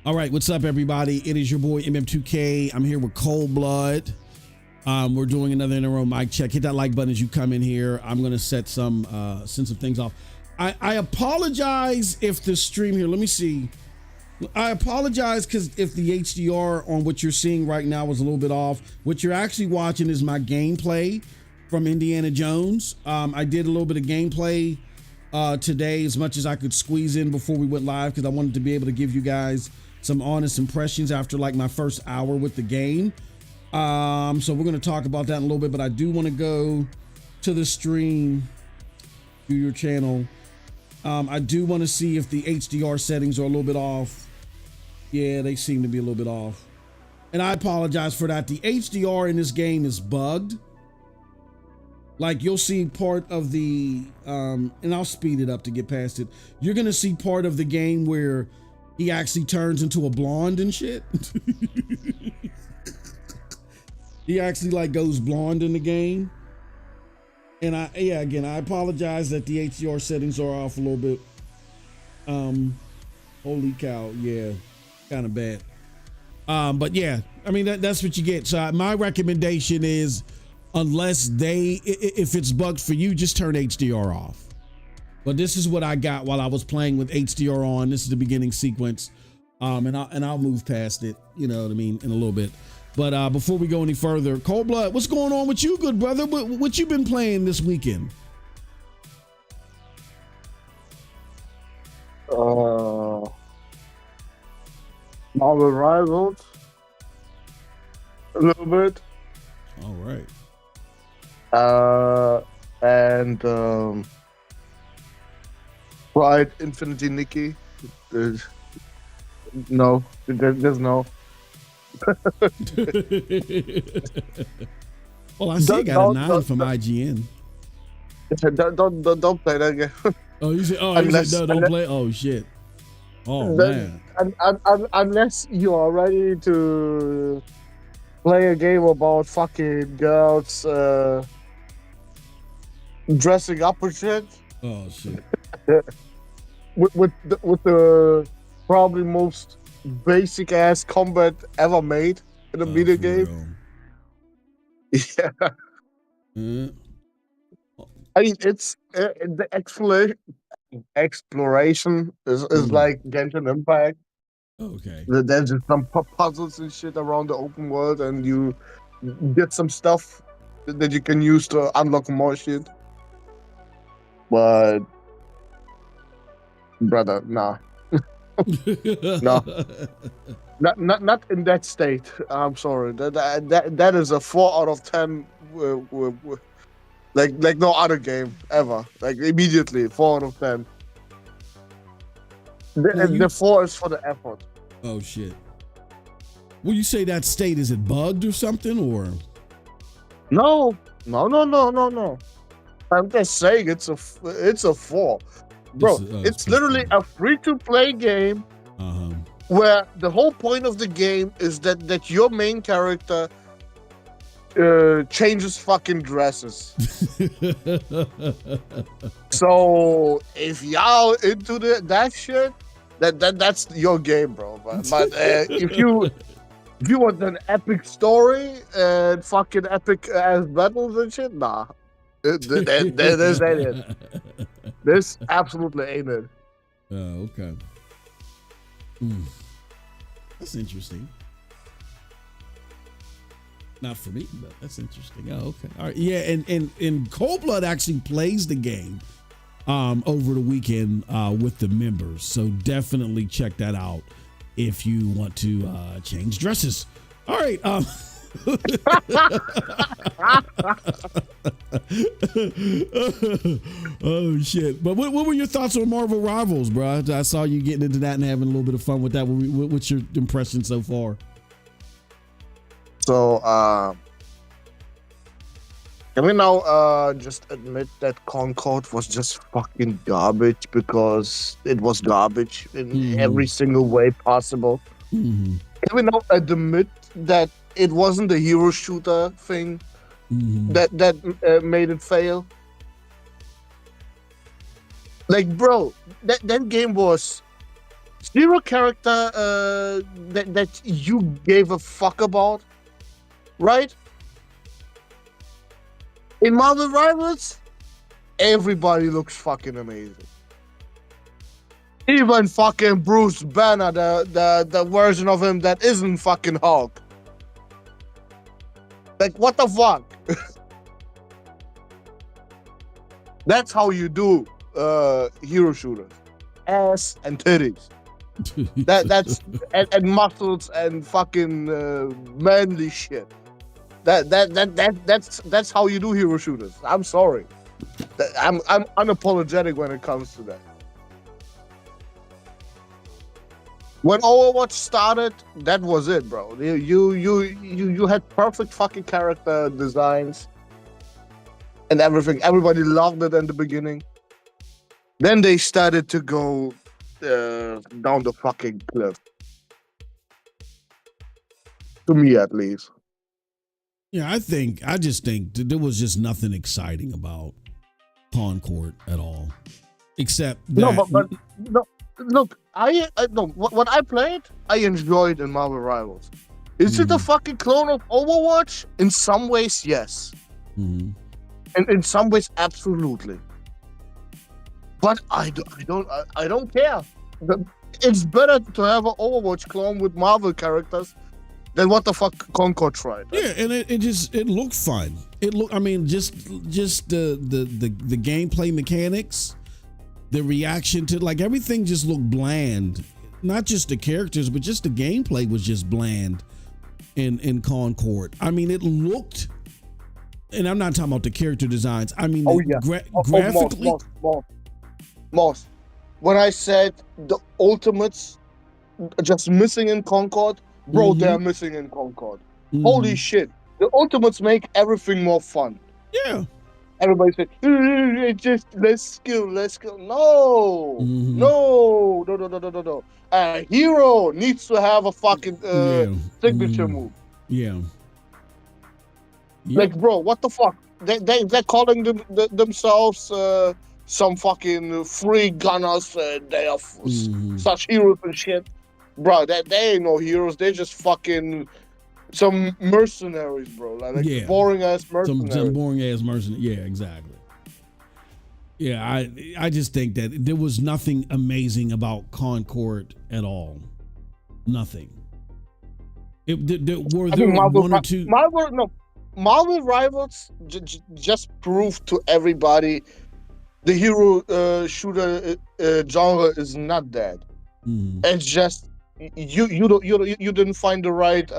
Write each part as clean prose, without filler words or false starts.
All right, what's up, everybody? It is your boy MM2K. I'm here with Cold Blood. We're doing another in a row mic check. Hit that like button as you come in here. I'm gonna send some things off. I apologize if the stream here. Let me see. I apologize because if the HDR on what you're seeing right now was a little bit off. What you're actually watching is my gameplay from Indiana Jones. I did a little bit of gameplay today, as much as I could squeeze in before we went live, because I wanted to be able to give you guys some honest impressions after like my first hour with the game. So we're going to talk about that in a little bit, but I do want to go to the stream, to your channel. I do want to see if the HDR settings are a little bit off. Yeah, they seem to be a little bit off. And I apologize for that. The HDR in this game is bugged. Like, you'll see part of the, and I'll speed it up to get past it. You're going to see part of the game where he actually turns into a blonde and shit. He actually like goes blonde in the game. And again, I apologize that the HDR settings are off a little bit. Holy cow. Yeah, kind of bad. But yeah, I mean, that's what you get. So my recommendation is, unless if it's bugged for you, just turn HDR off. But this is what I got while I was playing with HDR on. This is the beginning sequence. And I'll move past it, you know what I mean, in a little bit. But before we go any further, Cold Blood, what's going on with you, good brother? What you been playing this weekend? Marvel Rivals. A little bit. All right. And Pride Infinity Nikki. No, there's no. Well, I see you got a 9 from IGN. Don't play that game. Oh, you said, no, don't play. Oh shit. Oh man. Unless you are ready to play a game about fucking girls dressing up and shit. Oh shit. with the probably most basic ass combat ever made in a video game. Yeah. I mean, it's the exploration is like Genshin Impact. Okay. There's just some puzzles and shit around the open world, and you get some stuff that you can use to unlock more shit. But brother, nah. No, not in that state. I'm sorry. That is a 4 out of 10. Like no other game ever. Like immediately 4 out of 10. The 4 is for the effort. Oh shit. Will you say that state, is it bugged or something, or? No. I'm just saying it's a 4. Bro, it's literally a free-to-play game where the whole point of the game is that your main character changes fucking dresses. So if y'all into that shit, that's your game, bro. But if you want an epic story and fucking epic ass battles and shit, nah. This ain't it. This absolutely ain't it. Oh, okay. That's interesting. Not for me, but that's interesting. Oh, okay. All right. Yeah, and Cold Blood actually plays the game over the weekend with the members. So definitely check that out if you want to change dresses. All right. Oh shit! But what were your thoughts on Marvel Rivals, bro? I saw you getting into that and having a little bit of fun with that. What's your impression so far? So, can we now just admit that Concord was just fucking garbage because it was garbage in every single way possible? Can we now admit that it wasn't the hero shooter thing that made it fail? Like, bro, that game was zero character that you gave a fuck about, right? In Marvel Rivals, everybody looks fucking amazing. Even fucking Bruce Banner, the version of him that isn't fucking Hulk. Like, what the fuck? That's how you do hero shooters. Ass and titties. That's and muscles and fucking manly shit. That's how you do hero shooters. I'm sorry. I'm unapologetic when it comes to that. When Overwatch started, that was it, bro. You had perfect fucking character designs and everything. Everybody loved it in the beginning. Then they started to go down the fucking cliff. To me, at least. Yeah, I just think there was just nothing exciting about Concord at all, except that. No, but no. Look, no. What I played, I enjoyed in Marvel Rivals. Is it a fucking clone of Overwatch? In some ways, yes. Mm-hmm. And in some ways, absolutely. But I don't care. It's better to have an Overwatch clone with Marvel characters than what the fuck Concord tried. Yeah, and it looked fun. I mean, just the gameplay mechanics, the reaction to, like, everything just looked bland. Not just the characters, but just the gameplay was just bland in Concord. I mean, it looked, and I'm not talking about the character designs. I mean, graphically. Moss. When I said the ultimates just missing in Concord, bro, they're missing in Concord. Holy shit. The ultimates make everything more fun. Yeah. Everybody said, just let's kill. No. No. A hero needs to have a fucking signature move. Yeah. Like, bro, what the fuck? They're calling themselves some fucking free gunners. They are such heroes and shit. Bro, they ain't no heroes. They're just fucking some mercenaries, bro. Like boring ass mercenaries. Some boring ass mercenaries. Yeah, exactly. Yeah, I just think that there was nothing amazing about Concord at all. Nothing. Were there one or two? Marvel Rivals just proved to everybody the hero shooter genre is not dead. It's just you didn't find the right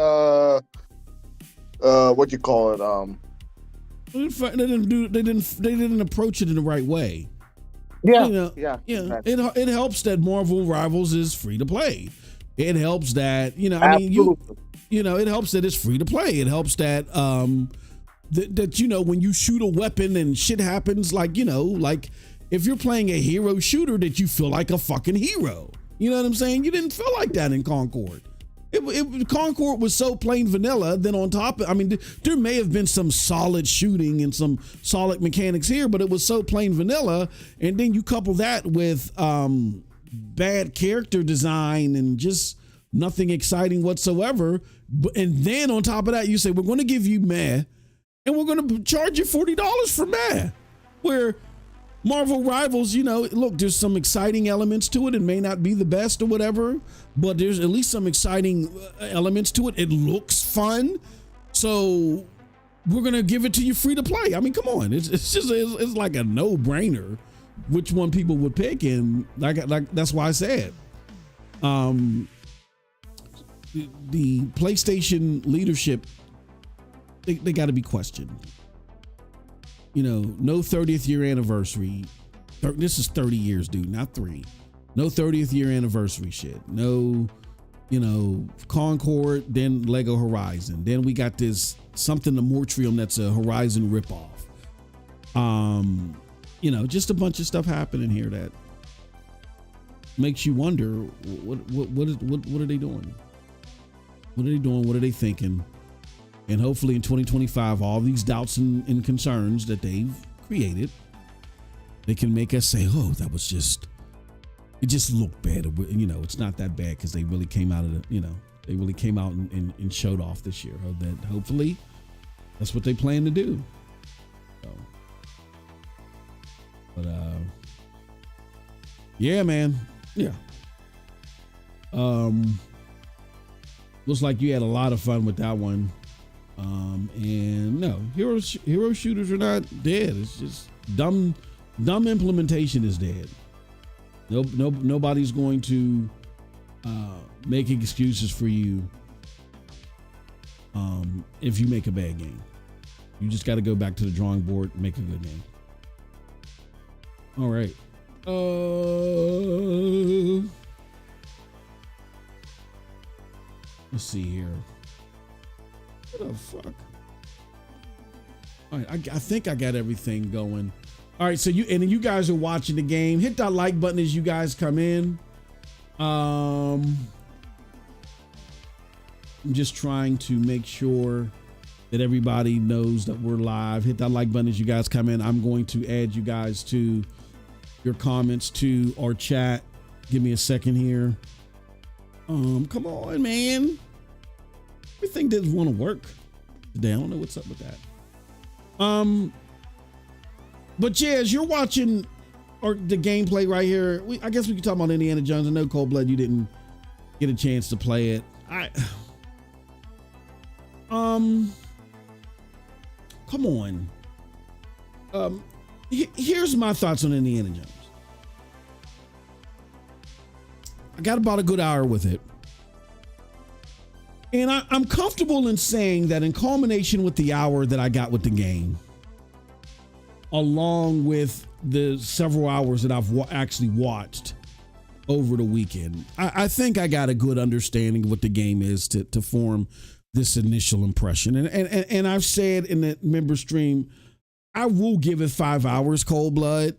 what you call it they didn't approach it in the right way. Yeah. It helps that Marvel Rivals is free to play. It helps that it helps that it's free to play. It helps that that when you shoot a weapon and shit happens, like if you're playing a hero shooter, that you feel like a fucking hero. You know what I'm saying? You didn't feel like that in Concord. Concord was so plain vanilla. Then on top of, there may have been some solid shooting and some solid mechanics here, but it was so plain vanilla. And then you couple that with bad character design and just nothing exciting whatsoever. And then on top of that, you say, we're going to give you meh, and we're going to charge you $40 for meh. Where Marvel Rivals, look, there's some exciting elements to it. It may not be the best or whatever, but there's at least some exciting elements to it. It looks fun. So we're going to give it to you free to play. I mean, come on. It's like a no-brainer which one people would pick. And like that's why I said, the PlayStation leadership, they got to be questioned. No 30th year anniversary. This is 30 years, dude, not 3. No 30th year anniversary shit. No, Concord, then Lego Horizon. Then we got this something to Mortrium that's a Horizon ripoff. Just a bunch of stuff happening here that makes you wonder what are they doing? What are they doing? What are they thinking? And hopefully in 2025, all these doubts and concerns that they've created, they can make us say, oh, that was just it just looked bad. You know, it's not that bad because they really came out of the, you know, they really came out and showed off this year. That hopefully that's what they plan to do. So, but yeah, man, yeah. Looks like you had a lot of fun with that one. And no, hero shooters are not dead. It's just dumb implementation is dead. Nobody's going to make excuses for you if you make a bad game. You just got to go back to the drawing board and make a good game. All right. Let's see here. What the fuck? All right, I think I got everything going. All right, so you guys are watching the game. Hit that like button as you guys come in. I'm just trying to make sure that everybody knows that we're live. Hit that like button as you guys come in. I'm going to add you guys to your comments to our chat. Give me a second here. Come on, man. Everything doesn't want to work today. I don't know what's up with that. But yeah, as you're watching the gameplay right here, I guess we can talk about Indiana Jones. I know Cold Blood, you didn't get a chance to play it. Come on. Here's my thoughts on Indiana Jones. I got about a good hour with it. And I'm comfortable in saying that in culmination with the hour that I got with the game, along with the several hours that I've actually watched over the weekend, I think I got a good understanding of what the game is to form this initial impression. And I've said in the member stream, I will give it 5 hours, Cold Blood.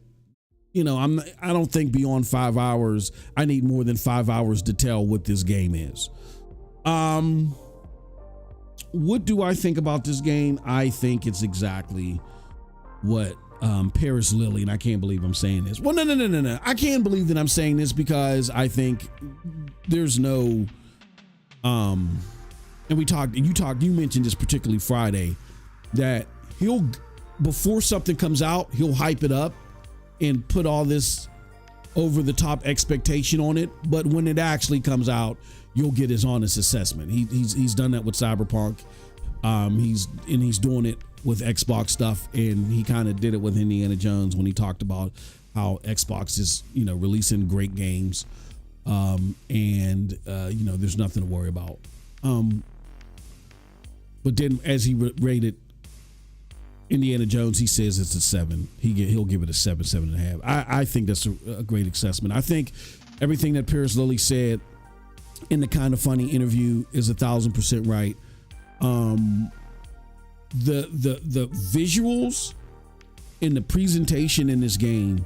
You know, I don't think beyond 5 hours, I need more than 5 hours to tell what this game is. What do I think about this game? I think it's exactly what Paris Lily, and I can't believe I'm saying this. Well, no. I can't believe that I'm saying this because I think there's no and you mentioned this particularly Friday, that before something comes out, he'll hype it up and put all this over the top expectation on it, but when it actually comes out, you'll get his honest assessment. He's done that with Cyberpunk. He's doing it with Xbox stuff, and he kind of did it with Indiana Jones when he talked about how Xbox is, releasing great games, and there's nothing to worry about. But then as he rated Indiana Jones, he says it's a 7. He'll give it a 7.5. I think that's a great assessment. I think everything that Paris Lily said in the Kind of Funny interview is 1,000% right. The visuals and the presentation in this game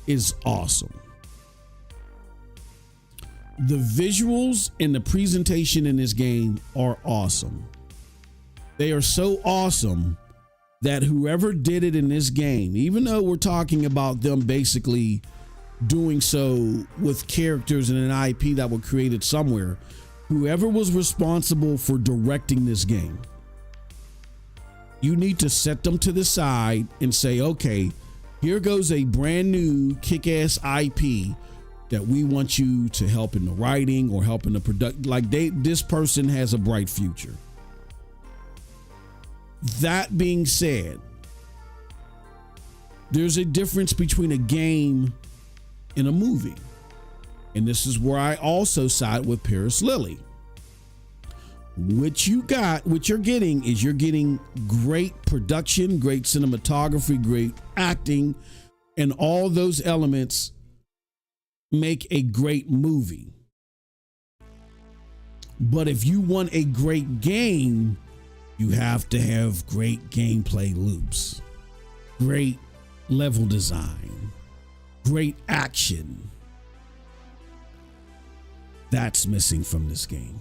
is awesome. The visuals and the presentation in this game are awesome. They are so awesome that whoever did it in this game, even though we're talking about them basically doing so with characters and an IP that were created somewhere, whoever was responsible for directing this game, you need to set them to the side and say, okay, here goes a brand new kick-ass IP that we want you to help in the writing or help in the production. Like this person has a bright future. That being said, there's a difference between a game and a movie. And this is where I also side with Paris Lily. What you're getting is you're getting great production, great cinematography, great acting, and all those elements make a great movie. But if you want a great game, you have to have great gameplay loops, great level design, great action. That's missing from this game.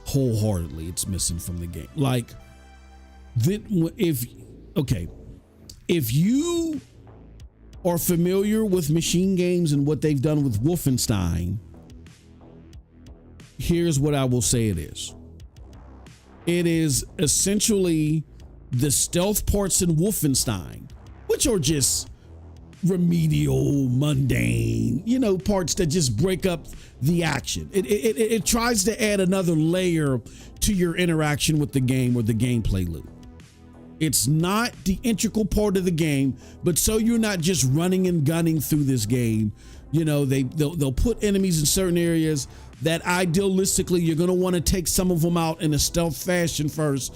Wholeheartedly, it's missing from the game. Like, if you are familiar with machine games and what they've done with Wolfenstein, here's what I will say it is. It is essentially the stealth parts in Wolfenstein, which are just remedial, mundane, parts that just break up the action. It tries to add another layer to your interaction with the game or the gameplay loop. It's not the integral part of the game, but so you're not just running and gunning through this game. They'll put enemies in certain areas that idealistically you're going to want to take some of them out in a stealth fashion first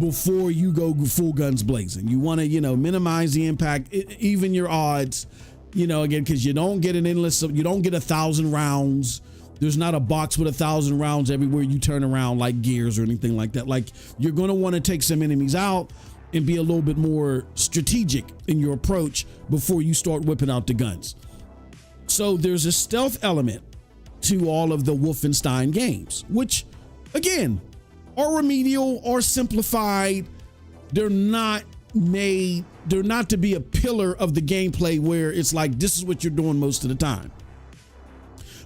before you go full guns blazing. You want to, minimize the impact, even your odds, again, because you don't get you don't get 1,000 rounds. There's not a box with 1,000 rounds everywhere you turn around like Gears or anything like that. Like, you're going to want to take some enemies out and be a little bit more strategic in your approach before you start whipping out the guns. So there's a stealth element to all of the Wolfenstein games, which again are remedial or simplified. They're not to be a pillar of the gameplay where it's like, this is what you're doing most of the time.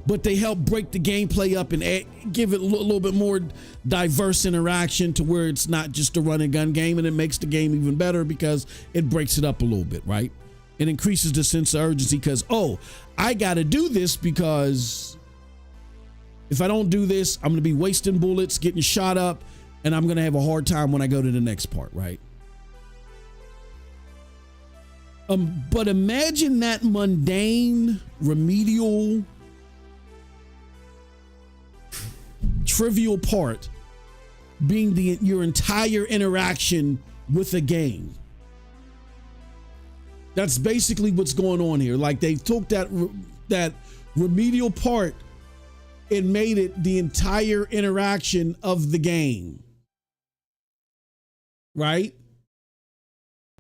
But they help break the gameplay up and give it a little bit more diverse interaction to where it's not just a run and gun game, and it makes the game even better because it breaks it up a little bit, right? It increases the sense of urgency because, I got to do this because if I don't do this, I'm going to be wasting bullets, getting shot up, and I'm going to have a hard time when I go to the next part, right? But imagine that mundane, remedial, trivial part being your entire interaction with a game. That's basically what's going on here. Like, they took that remedial part and made it the entire interaction of the game, right?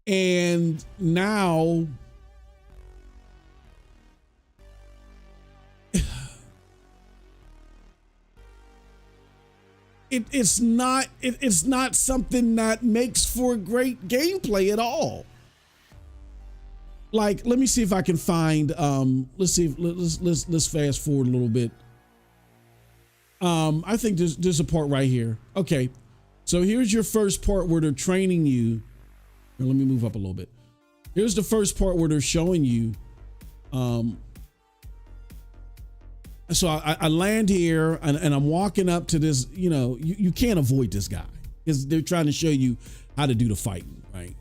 And now it's not something that makes for great gameplay at all. Like, let me see if I can find let's fast forward a little bit. I think there's a part right here. Okay, so here's your first part where they're training you. Here, let me move up a little bit. Here's the first part where they're showing you. So I land here and I'm walking up to this. You can't avoid this guy because they're trying to show you how to do the fighting, right?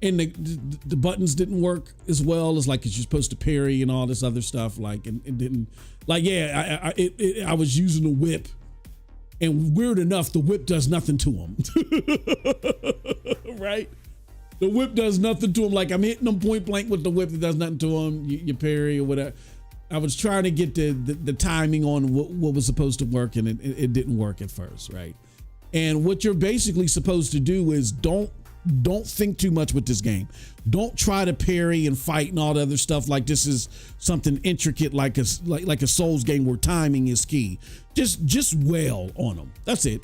And the buttons didn't work as well as like you're supposed to parry and all this other stuff. Like, and it didn't. Like, yeah, I was using the whip, and weird enough, the whip does nothing to him. Right? The whip does nothing to him. Like, I'm hitting him point blank with the whip. It does nothing to him. You parry or whatever. I was trying to get the timing on what was supposed to work, and it didn't work at first, right? And what you're basically supposed to do is don't think too much with this game. Don't try to parry and fight and all the other stuff like this is something intricate like a Souls game where timing is key. Just wail on them. That's it.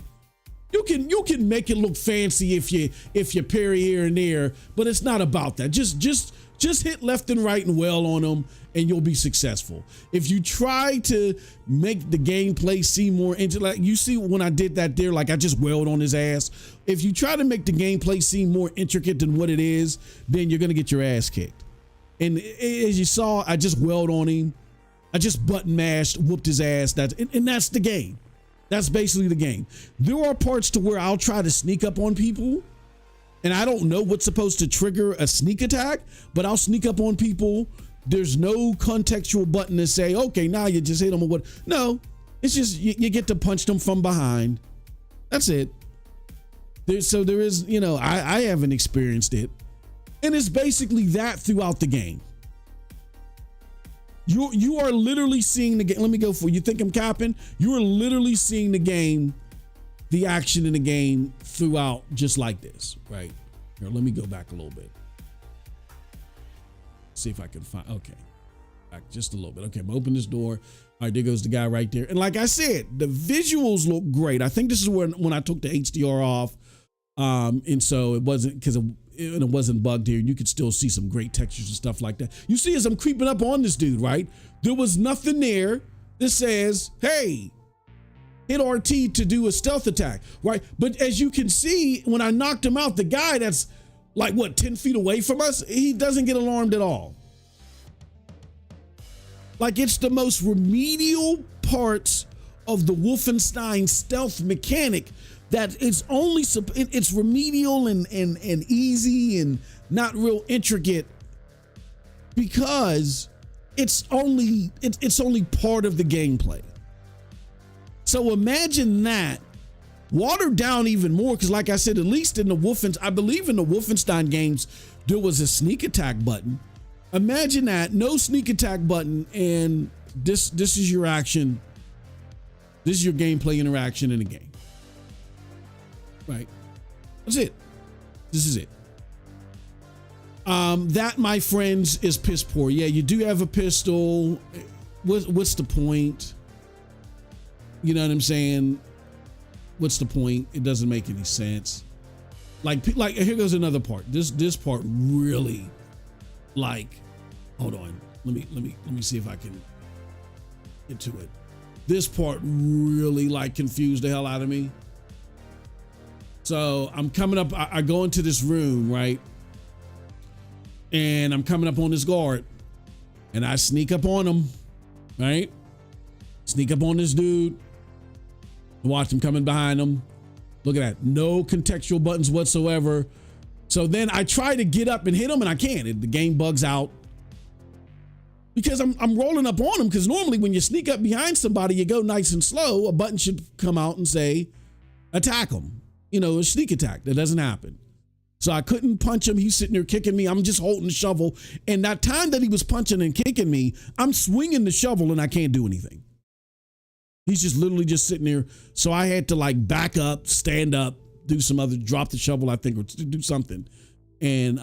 You can make it look fancy if you parry here and there, but it's not about that. Just hit left and right and wail on them, and you'll be successful. If you try to make the gameplay seem more like you see when I did that there, like I just wailed on his ass. If you try to make the gameplay seem more intricate than what it is, then you're gonna get your ass kicked. And as you saw, I just wailed on him. I just button mashed, whooped his ass. And that's the game. That's basically the game. There are parts to where I'll try to sneak up on people, and I don't know what's supposed to trigger a sneak attack, but I'll sneak up on people. There's no contextual button to say, okay, now you just hit them or what. No, it's just you get to punch them from behind. That's it. There is, I haven't experienced it. And it's basically that throughout the game. You are literally seeing the game. Let me go for you. Think I'm capping? You are literally seeing the game, the action in the game throughout, just like this, right? Here, let me go back a little bit. See if I can find. Okay, back just a little bit. Okay, I'm gonna open this door. All right, there goes the guy right there. And like I said, the visuals look great. I think this is when I took the HDR off, and so it wasn't because and it wasn't bugged here, and you could still see some great textures and stuff like that. You see, as I'm creeping up on this dude, right? There was nothing there that says, hey, hit RT to do a stealth attack, right? But as you can see, when I knocked him out, the guy that's like, what, 10 feet away from us, he doesn't get alarmed at all. Like, it's the most remedial parts of the Wolfenstein stealth mechanic that it's only, it's remedial and easy and not real intricate because it's only part of the gameplay. So imagine that watered down even more, because like I said, at least in the I believe in the Wolfenstein games, there was a sneak attack button. Imagine that, no sneak attack button, and this is your action. This is your gameplay interaction in the game. Right. That's it. This is it. That, my friends, is piss poor. Yeah, you do have a pistol. What's the point? You know what I'm saying? What's the point? It doesn't make any sense. Like here goes another part. This part really, like, hold on. Let me see if I can get to it. This part really like confused the hell out of me. So I'm coming up, I go into this room, right? And I'm coming up on this guard and I sneak up on him, right? Sneak up on this dude. Watch him coming behind him. Look at that. No contextual buttons whatsoever. So then I try to get up and hit him and I can't. The game bugs out. Because I'm rolling up on him, because normally when you sneak up behind somebody, you go nice and slow. A button should come out and say, attack him. You know, a sneak attack. That doesn't happen. So I couldn't punch him. He's sitting there kicking me. I'm just holding the shovel. And that time that he was punching and kicking me, I'm swinging the shovel and I can't do anything. He's just literally just sitting there. So I had to like back up, stand up, do some other, drop the shovel, I think, or do something. And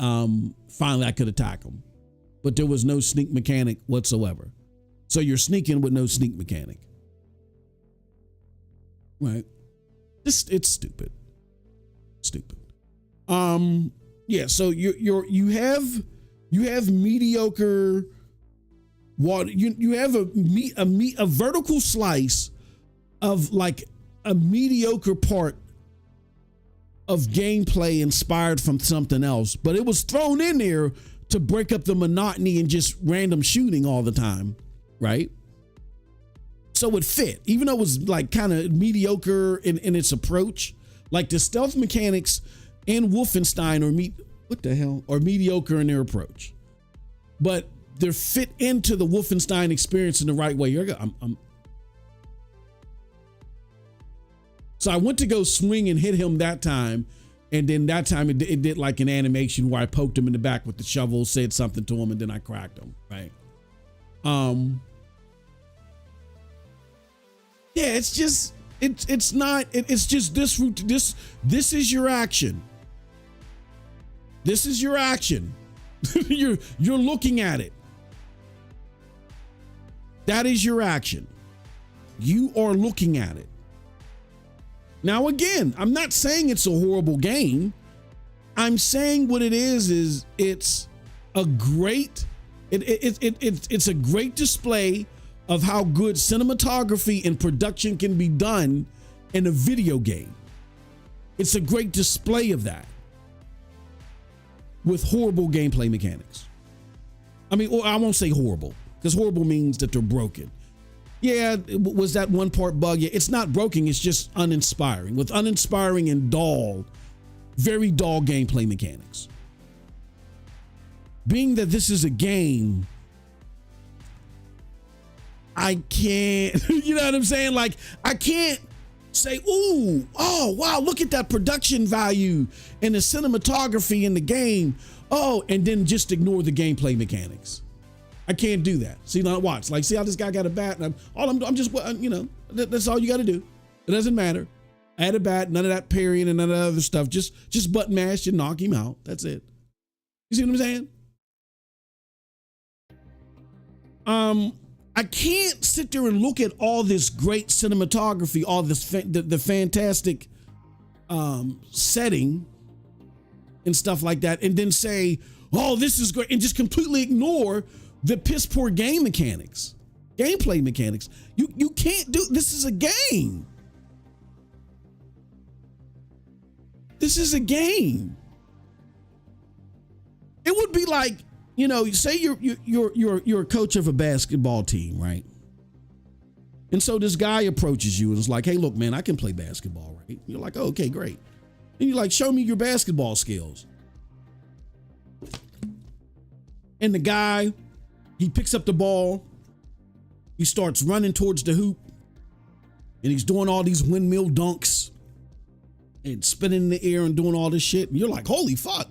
finally I could attack him. But there was no sneak mechanic whatsoever. So you're sneaking with no sneak mechanic. Right? It's stupid. Stupid. Yeah, so you have mediocre water. You have a vertical slice of like a mediocre part of gameplay inspired from something else, but it was thrown in there to break up the monotony and just random shooting all the time, right? So it fit, even though it was like kind of mediocre in its approach. Like the stealth mechanics in Wolfenstein are mediocre in their approach, but they're fit into the Wolfenstein experience in the right way. So I went to go swing and hit him that time. And then that time it did like an animation where I poked him in the back with the shovel, said something to him, and then I cracked him. Right. Yeah, it's just this is your action. This is your action. You're looking at it. That is your action. You are looking at it. Now, again, I'm not saying it's a horrible game. I'm saying what it is it's a great, it's a great display of how good cinematography and production can be done in a video game. It's a great display of that with horrible gameplay mechanics. I mean, or I won't say horrible, because horrible means that they're broken. Yeah, was that one part bug? Yeah, it's not broken, it's just uninspiring. With uninspiring and very dull gameplay mechanics. Being that this is a game, I can't, you know what I'm saying? Like, I can't say, ooh, oh, wow, look at that production value and the cinematography in the game. Oh, and then just ignore the gameplay mechanics. I can't do that. See, now watch. Like, see how this guy got a bat? And I'm just, you know, that's all you got to do. It doesn't matter. I had a bat, none of that parrying and none of that other stuff. Just button mash and knock him out. That's it. You see what I'm saying? I can't sit there and look at all this great cinematography, all this the fantastic setting and stuff like that, and then say, oh, this is great, and just completely ignore the piss poor gameplay mechanics. You can't do, this is a game. This is a game. It would be like, say you're a coach of a basketball team, right? And so this guy approaches you and is like, hey, look, man, I can play basketball, right? You're like, oh, okay, great. And you're like, show me your basketball skills. And the guy, he picks up the ball. He starts running towards the hoop. And he's doing all these windmill dunks and spinning in the air and doing all this shit. And you're like, holy fuck.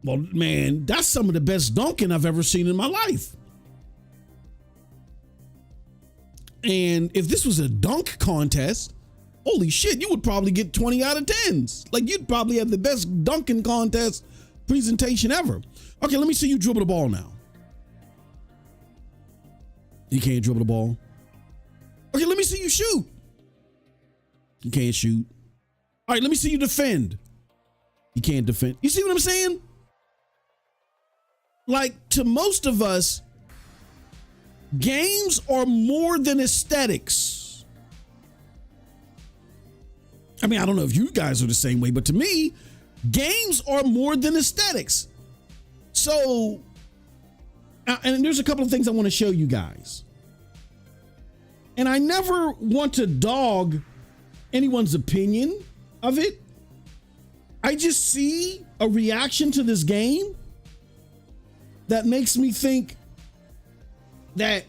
Well, man, that's some of the best dunking I've ever seen in my life. And if this was a dunk contest, holy shit, you would probably get 20 out of 10s. Like, you'd probably have the best dunking contest presentation ever. Okay, let me see you dribble the ball now. You can't dribble the ball. Okay, let me see you shoot. You can't shoot. All right, let me see you defend. You can't defend. You see what I'm saying? Like, to most of us, games are more than aesthetics. I mean, I don't know if you guys are the same way, but to me, games are more than aesthetics. So, and there's a couple of things I want to show you guys. And I never want to dog anyone's opinion of it. I just see a reaction to this game that makes me think that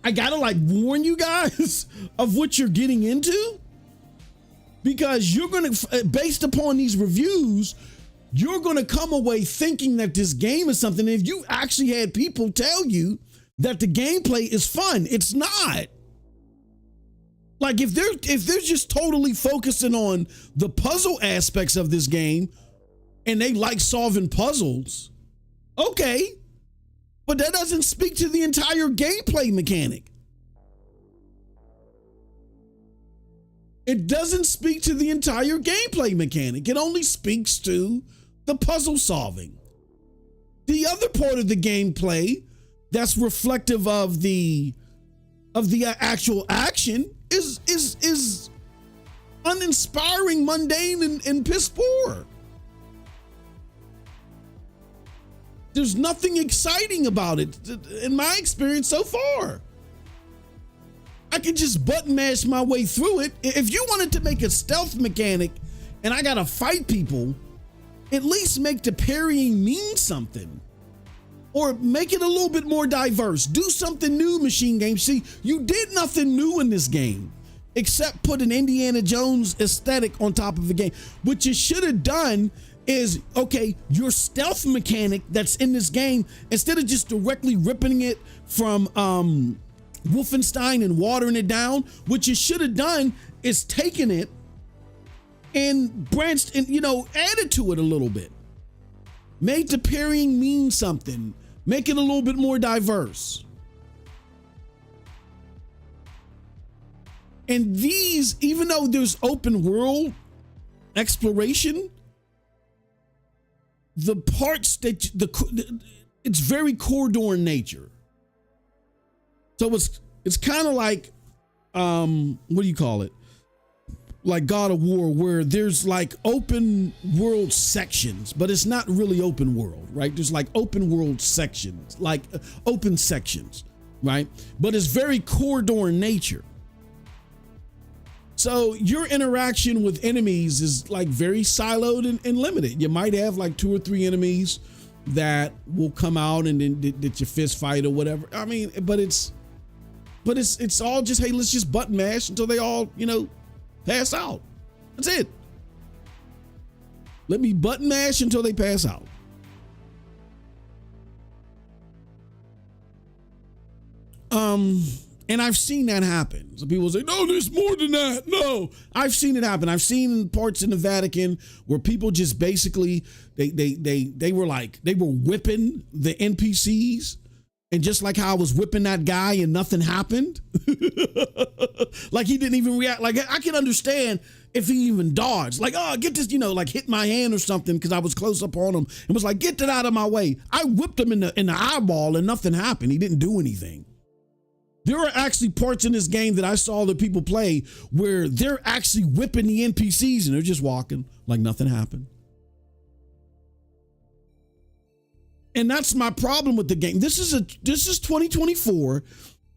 I gotta like warn you guys of what you're getting into, because you're gonna, based upon these reviews, you're gonna come away thinking that this game is something. If you actually had people tell you that the gameplay is fun, it's not. Like, if they're just totally focusing on the puzzle aspects of this game and they like solving puzzles, okay. But that doesn't speak to the entire gameplay mechanic. It doesn't speak to the entire gameplay mechanic. It only speaks to the puzzle solving. The other part of the gameplay that's reflective of the actual action is uninspiring, mundane, and piss poor. There's nothing exciting about it in my experience so far. I can just button mash my way through it. If you wanted to make a stealth mechanic and I gotta fight people, at least make the parrying mean something. Or make it a little bit more diverse. Do something new, Machine Game. See, you did nothing new in this game except put an Indiana Jones aesthetic on top of the game. What you should have done is, okay, your stealth mechanic that's in this game, instead of just directly ripping it from Wolfenstein and watering it down, what you should have done is taken it and branched and, added to it a little bit. Made the parrying mean something. Make it a little bit more diverse. And these, even though there's open world exploration, the parts that it's very corridor in nature. So it's kind of like what do you call it? Like God of War, where there's like open world sections, but it's not really open world, right? There's like open world sections, like open sections, right? But it's very corridor in nature. So your interaction with enemies is like very siloed and limited. You might have like 2 or 3 enemies that will come out and then that you fist fight or whatever. I mean, but it's all just, hey, let's just button mash until they all, pass out. That's it. Let me button mash until they pass out. And I've seen that happen. So people say, no, there's more than that. No, I've seen it happen. I've seen parts in the Vatican where people just basically, they were whipping the NPCs. And just like how I was whipping that guy and nothing happened, like he didn't even react. Like, I can understand if he even dodged. Like, oh, get this, like hit my hand or something because I was close up on him and was like, get that out of my way. I whipped him in the eyeball and nothing happened. He didn't do anything. There are actually parts in this game that I saw that people play where they're actually whipping the NPCs and they're just walking like nothing happened. And that's my problem with the game. This is 2024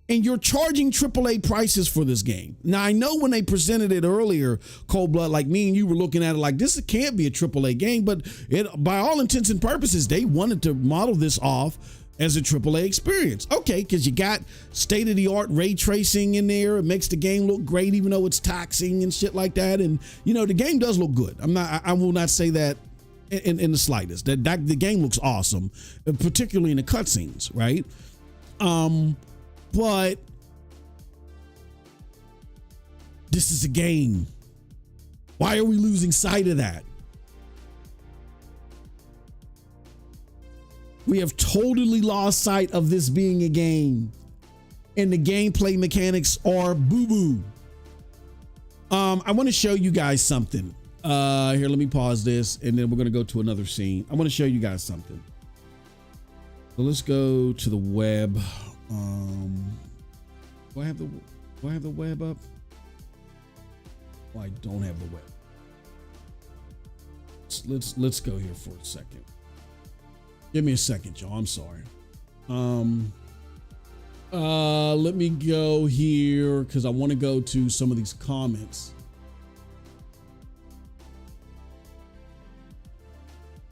and you're charging AAA prices for this game. Now, I know when they presented it earlier, Cold Blood, like me and you were looking at it like this can't be a AAA game, but by all intents and purposes, they wanted to model this off as a AAA experience. Okay, because you got state-of-the-art ray tracing in there. It makes the game look great, even though it's taxing and shit like that. And, the game does look good. I will not say that in the slightest. That the game looks awesome, particularly in the cutscenes, right? But this is a game. Why are we losing sight of that? We have totally lost sight of this being a game, and the gameplay mechanics are boo-boo. I want to show you guys something. Here, let me pause this, and then we're going to go to another scene. I want to show you guys something. So let's go to the web. Do I have the web up? Oh, I don't have the web. Let's go here for a second. Give me a second, y'all. I'm sorry. Let me go here because I want to go to some of these comments.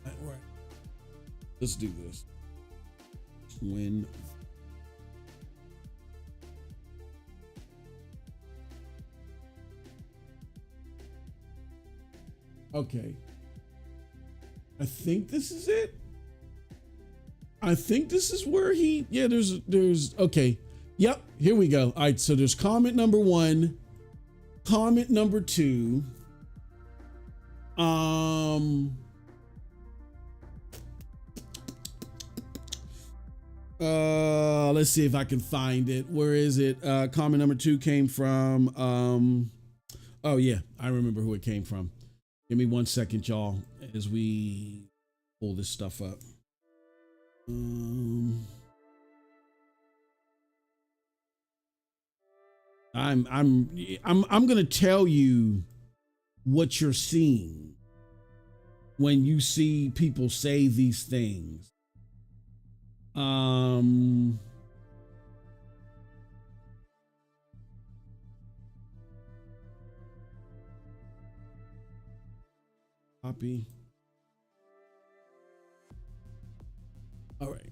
Right. Let's do this. When okay. I think this is it. I think this is where there's okay. Yep, here we go. All right, so there's comment number 1, comment number 2. Let's see if I can find it. Where is it? Comment number 2 came from oh yeah, I remember who it came from. Give me 1 second, y'all, as we pull this stuff up. I'm gonna tell you what you're seeing when you see people say these things. Copy. All right.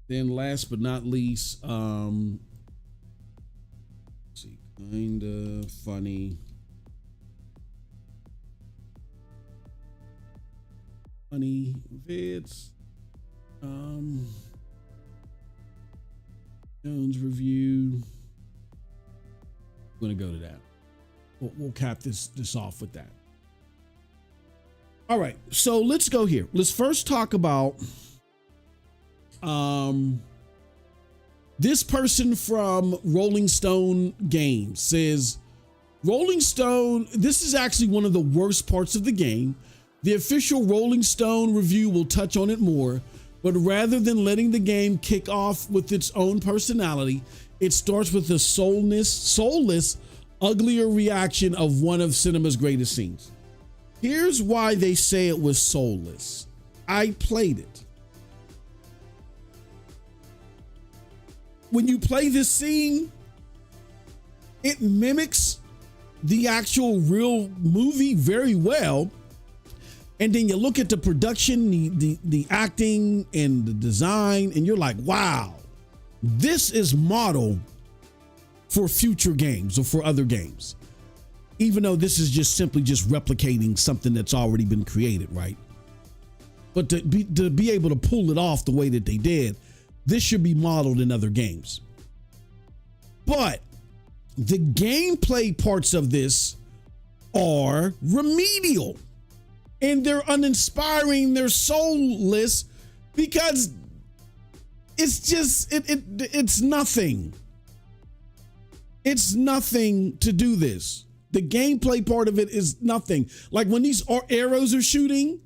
Then last but not least, let's see, kinda funny. Funny vids. Jones review. I'm gonna go to that. We'll cap this off with that. All right, so let's go here. Let's first talk about this person from Rolling Stone Games says, Rolling Stone, this is actually one of the worst parts of the game. The official Rolling Stone review will touch on it more, but rather than letting the game kick off with its own personality, it starts with a soulless, uglier reaction of one of cinema's greatest scenes. Here's why they say it was soulless. I played it. When you play this scene, it mimics the actual real movie very well. And then you look at the production, the acting and the design, and you're like, wow, this is model for future games or for other games. Even though this is just simply just replicating something that's already been created, right? But to be able to pull it off the way that they did, this should be modeled in other games. But the gameplay parts of this are remedial. And they're uninspiring, they're soulless, because it's just, it's nothing. It's nothing to do this. The gameplay part of it is nothing. Like when these arrows are shooting,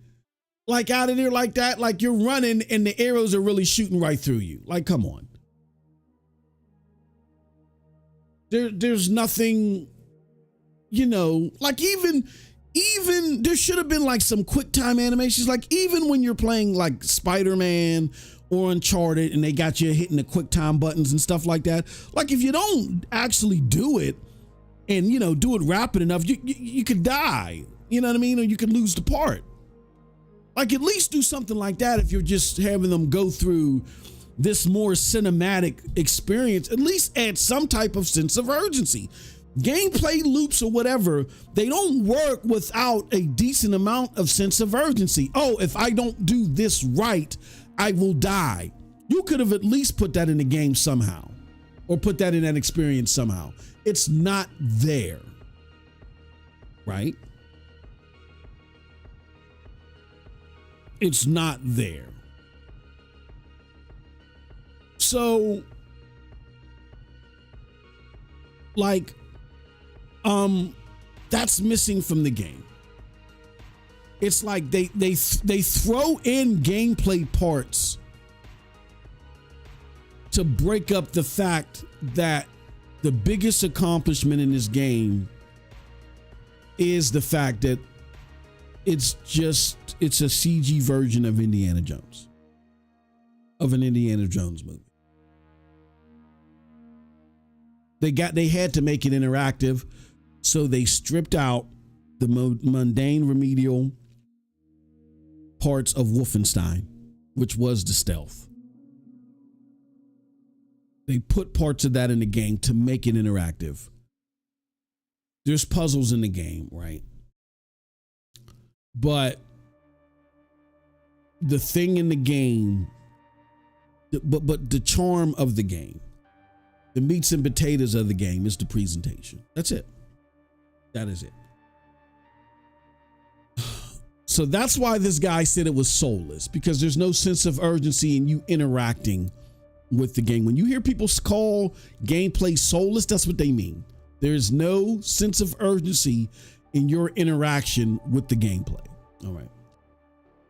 like out of there like that, like you're running and the arrows are really shooting right through you. Like, come on. There's nothing, like even there should have been like some quick time animations. Like even when you're playing like Spider-Man or Uncharted and they got you hitting the quick time buttons and stuff like that. Like if you don't actually do it and, do it rapid enough, you could die, you know what I mean? Or you could lose the part. Like at least do something like that. If you're just having them go through this more cinematic experience, at least add some type of sense of urgency. Gameplay loops or whatever, they don't work without a decent amount of sense of urgency. Oh, if I don't do this right, I will die. You could have at least put that in the game somehow, or put that in that experience somehow. It's not there, right? It's not there. So, like, that's missing from the game. It's like they throw in gameplay parts to break up the fact that the biggest accomplishment in this game is the fact that it's a CG version of Indiana Jones, of an Indiana Jones movie. They had to make it interactive, so they stripped out the mundane remedial parts of Wolfenstein, which was the stealth. They put parts of that in the game to make it interactive. There's puzzles in the game, right? But the thing in the game, but the charm of the game, the meats and potatoes of the game is the presentation. That's it. That is it. So that's why this guy said it was soulless, because there's no sense of urgency in you interacting with the game. When you hear people call gameplay soulless, that's what they mean. There's no sense of urgency in your interaction with the gameplay. All right.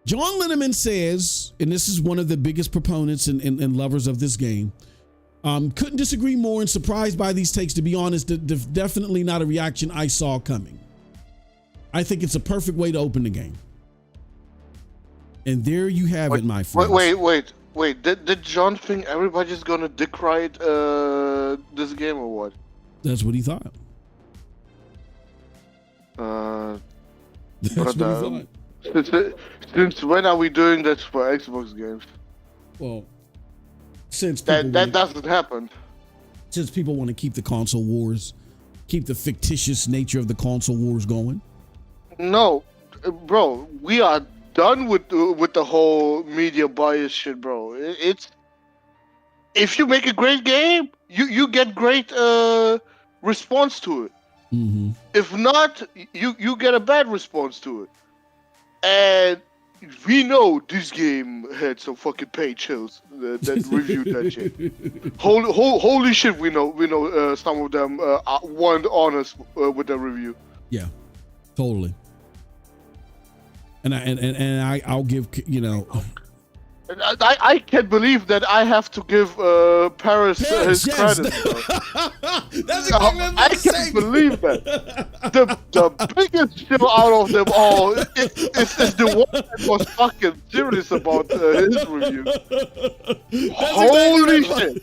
John Linneman says, and this is one of the biggest proponents and lovers of this game, couldn't disagree more and surprised by these takes. To be honest, definitely not a reaction I saw coming. I think it's a perfect way to open the game. And there you have it, my friends. Wait. Did John think everybody's gonna dick ride this game or what? That's what he thought. That's what he thought. Since when are we doing this for Xbox games? Well, since that doesn't happen. Since people want to keep the console wars, keep the fictitious nature of the console wars going. No, bro, we are done with the whole media bias shit, bro. It's if you make a great game, you get great response to it. Mm-hmm. If not, you get a bad response to it. And we know this game had some fucking paid chills that reviewed that shit. Holy shit, we know some of them weren't honest with their review. Yeah, totally. And I'll give, I can't believe that I have to give Paris his credit. That's exactly what I can't believe that. The biggest chill out of them all is the one that was fucking serious about his review. Holy shit.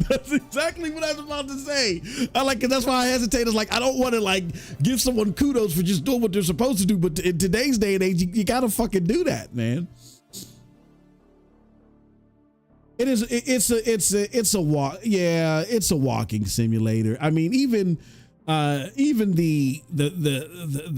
That's exactly what I was about to say. I like it. That's why I hesitate. It's like I don't want to give someone kudos for just doing what they're supposed to do, but in today's day and age, you gotta fucking do that, man. It's a walk. Yeah, it's a walking simulator. I mean, even the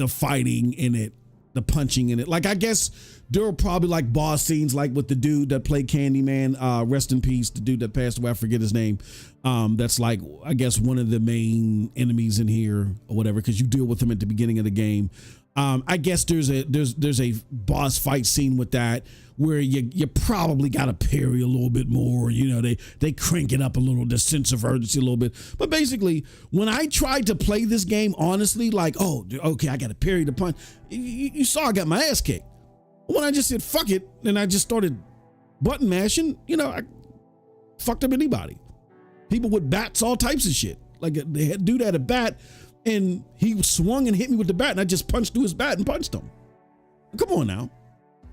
fighting in it, the punching in it. Like, I guess there were probably like boss scenes, like with the dude that played Candyman. Rest in peace, the dude that passed away. I forget his name. That's like, I guess, one of the main enemies in here or whatever, because you deal with him at the beginning of the game. I guess there's a boss fight scene with that where you probably got to parry a little bit more. You know, they crank it up a little, the sense of urgency a little bit. But basically, when I tried to play this game honestly, like, oh, okay, I got to parry the punch. You saw I got my ass kicked. When I just said fuck it and I just started button mashing, you know, I fucked up anybody. People with bats, all types of shit. Like they had dude had a bat and he swung and hit me with the bat and I just punched through his bat and punched him. Come on now.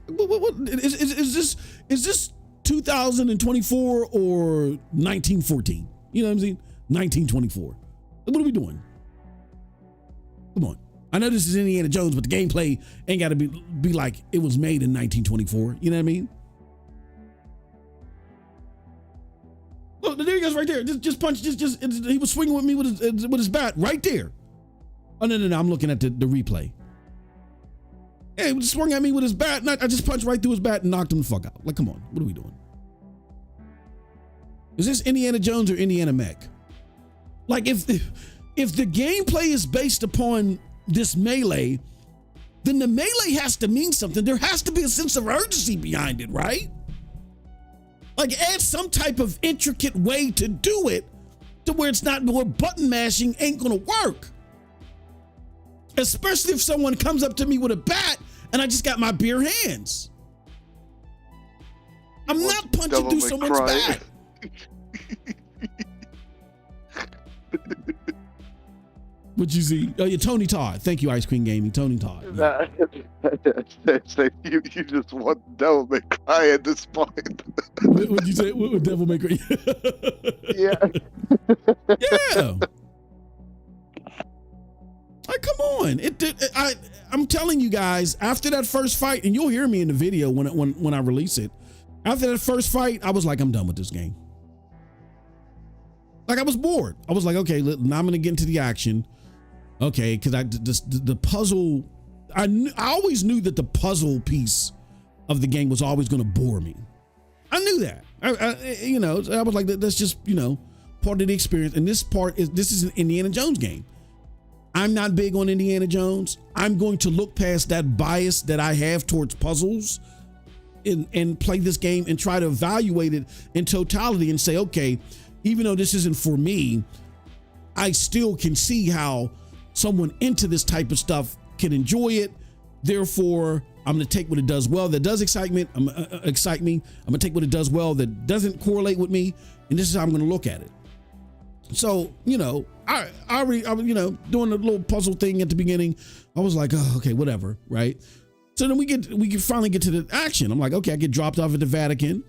What is this 2024 or 1914? You know what I'm saying? 1924. What are we doing? Come on. I know this is Indiana Jones, but the gameplay ain't got to be like it was made in 1924. You know what I mean? Look, there he goes right there. Just punch. He was swinging with me with his bat right there. Oh no! I'm looking at the replay. Hey, he swung at me with his bat, and I just punched right through his bat and knocked him the fuck out. Like, come on, what are we doing? Is this Indiana Jones or Indiana Mech? Like, if the gameplay is based upon this melee, then the melee has to mean something. There has to be a sense of urgency behind it, right? Like, add some type of intricate way to do it to where it's not, where button mashing ain't gonna work. Especially if someone comes up to me with a bat and I just got my bare hands. I'm not punching through someone's bat. What'd you see? Oh, yeah, Tony Todd. Thank you, Ice Cream Gaming. Tony Todd. Yeah. You just want Devil May Cry at this point. What'd you say? What Devil May Cry? Yeah. Yeah. Like, come on. I'm telling you guys, after that first fight, and you'll hear me in the video when I release it. After that first fight, I was like, I'm done with this game. Like, I was bored. I was like, okay, now I'm gonna get into the action. Okay, because the puzzle, I always knew that the puzzle piece of the game was always gonna bore me. I knew that. I was like, that's just, part of the experience. And this is an Indiana Jones game. I'm not big on Indiana Jones. I'm going to look past that bias that I have towards puzzles and play this game and try to evaluate it in totality and say, okay, even though this isn't for me, I still can see how someone into this type of stuff can enjoy it. Therefore, I'm going to take what it does well that does excite me. I'm going to take what it does well that doesn't correlate with me, and this is how I'm going to look at it. So, I already, doing a little puzzle thing at the beginning. I was like, oh, okay, whatever, right? So then we can finally get to the action. I'm like, okay, I get dropped off at the Vatican.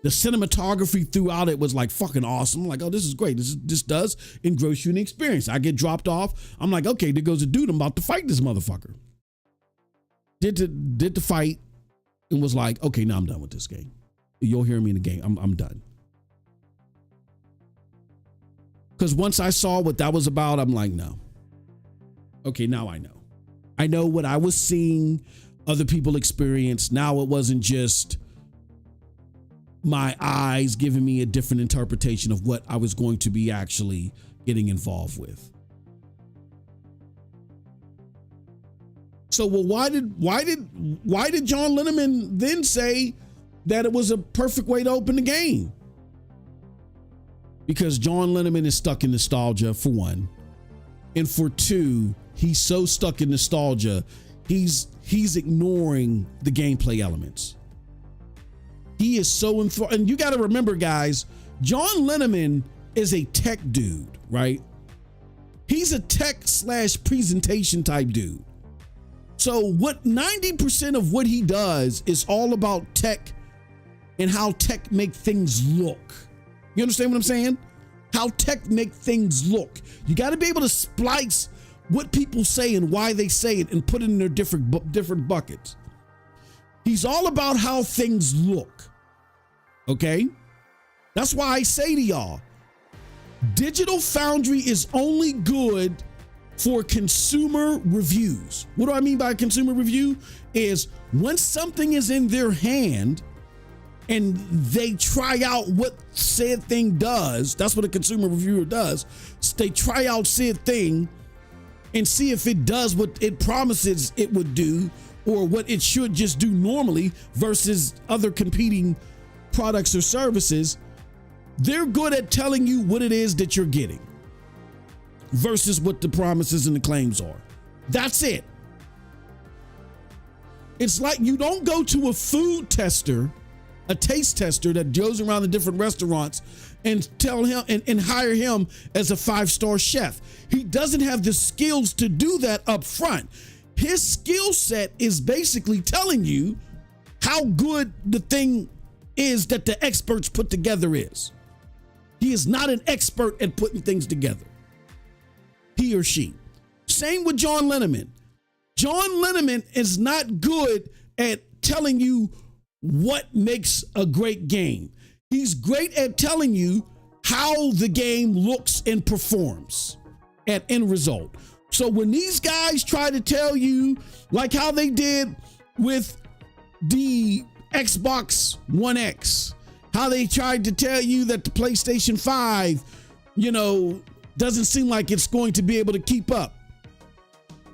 The cinematography throughout it was like fucking awesome. I'm like, oh, this is great. This does engross you in the experience. I get dropped off. I'm like, okay, there goes a dude. I'm about to fight this motherfucker. Did the fight and was like, okay, now I'm done with this game. You'll hear me in the game. I'm done. Because once I saw what that was about, I'm like, no. Okay, now I know. I know what I was seeing other people experience. Now it wasn't just my eyes giving me a different interpretation of what I was going to be actually getting involved with. So, well, why did John Linneman then say that it was a perfect way to open the game? Because John Linneman is stuck in nostalgia, for one. And for two, he's so stuck in nostalgia, he's ignoring the gameplay elements. He is so enthralled. And you got to remember, guys, John Linneman is a tech dude, right? He's a tech / presentation type dude. So what 90% of what he does is all about tech and how tech make things look. You understand what I'm saying? How tech make things look. You got to be able to splice what people say and why they say it and put it in their different buckets. He's all about how things look. Okay? That's why I say to y'all, Digital Foundry is only good for consumer reviews. What do I mean by consumer review? Is once something is in their hand and they try out what said thing does, that's what a consumer reviewer does. They try out said thing and see if it does what it promises it would do or what it should just do normally versus other competing products or services. They're good at telling you what it is that you're getting versus what the promises and the claims are. That's it. It's like you don't go to a food tester, a taste tester that goes around the different restaurants and tell him and hire him as a 5-star chef. He doesn't have the skills to do that up front. His skill set is basically telling you how good the thing is that the experts put together is. He is not an expert at putting things together. He or she. Same with John Linneman. John Linneman is not good at telling you what makes a great game. He's great at telling you how the game looks and performs at end result. So when these guys try to tell you, like how they did with the Xbox One X, how they tried to tell you that the PlayStation 5, doesn't seem like it's going to be able to keep up.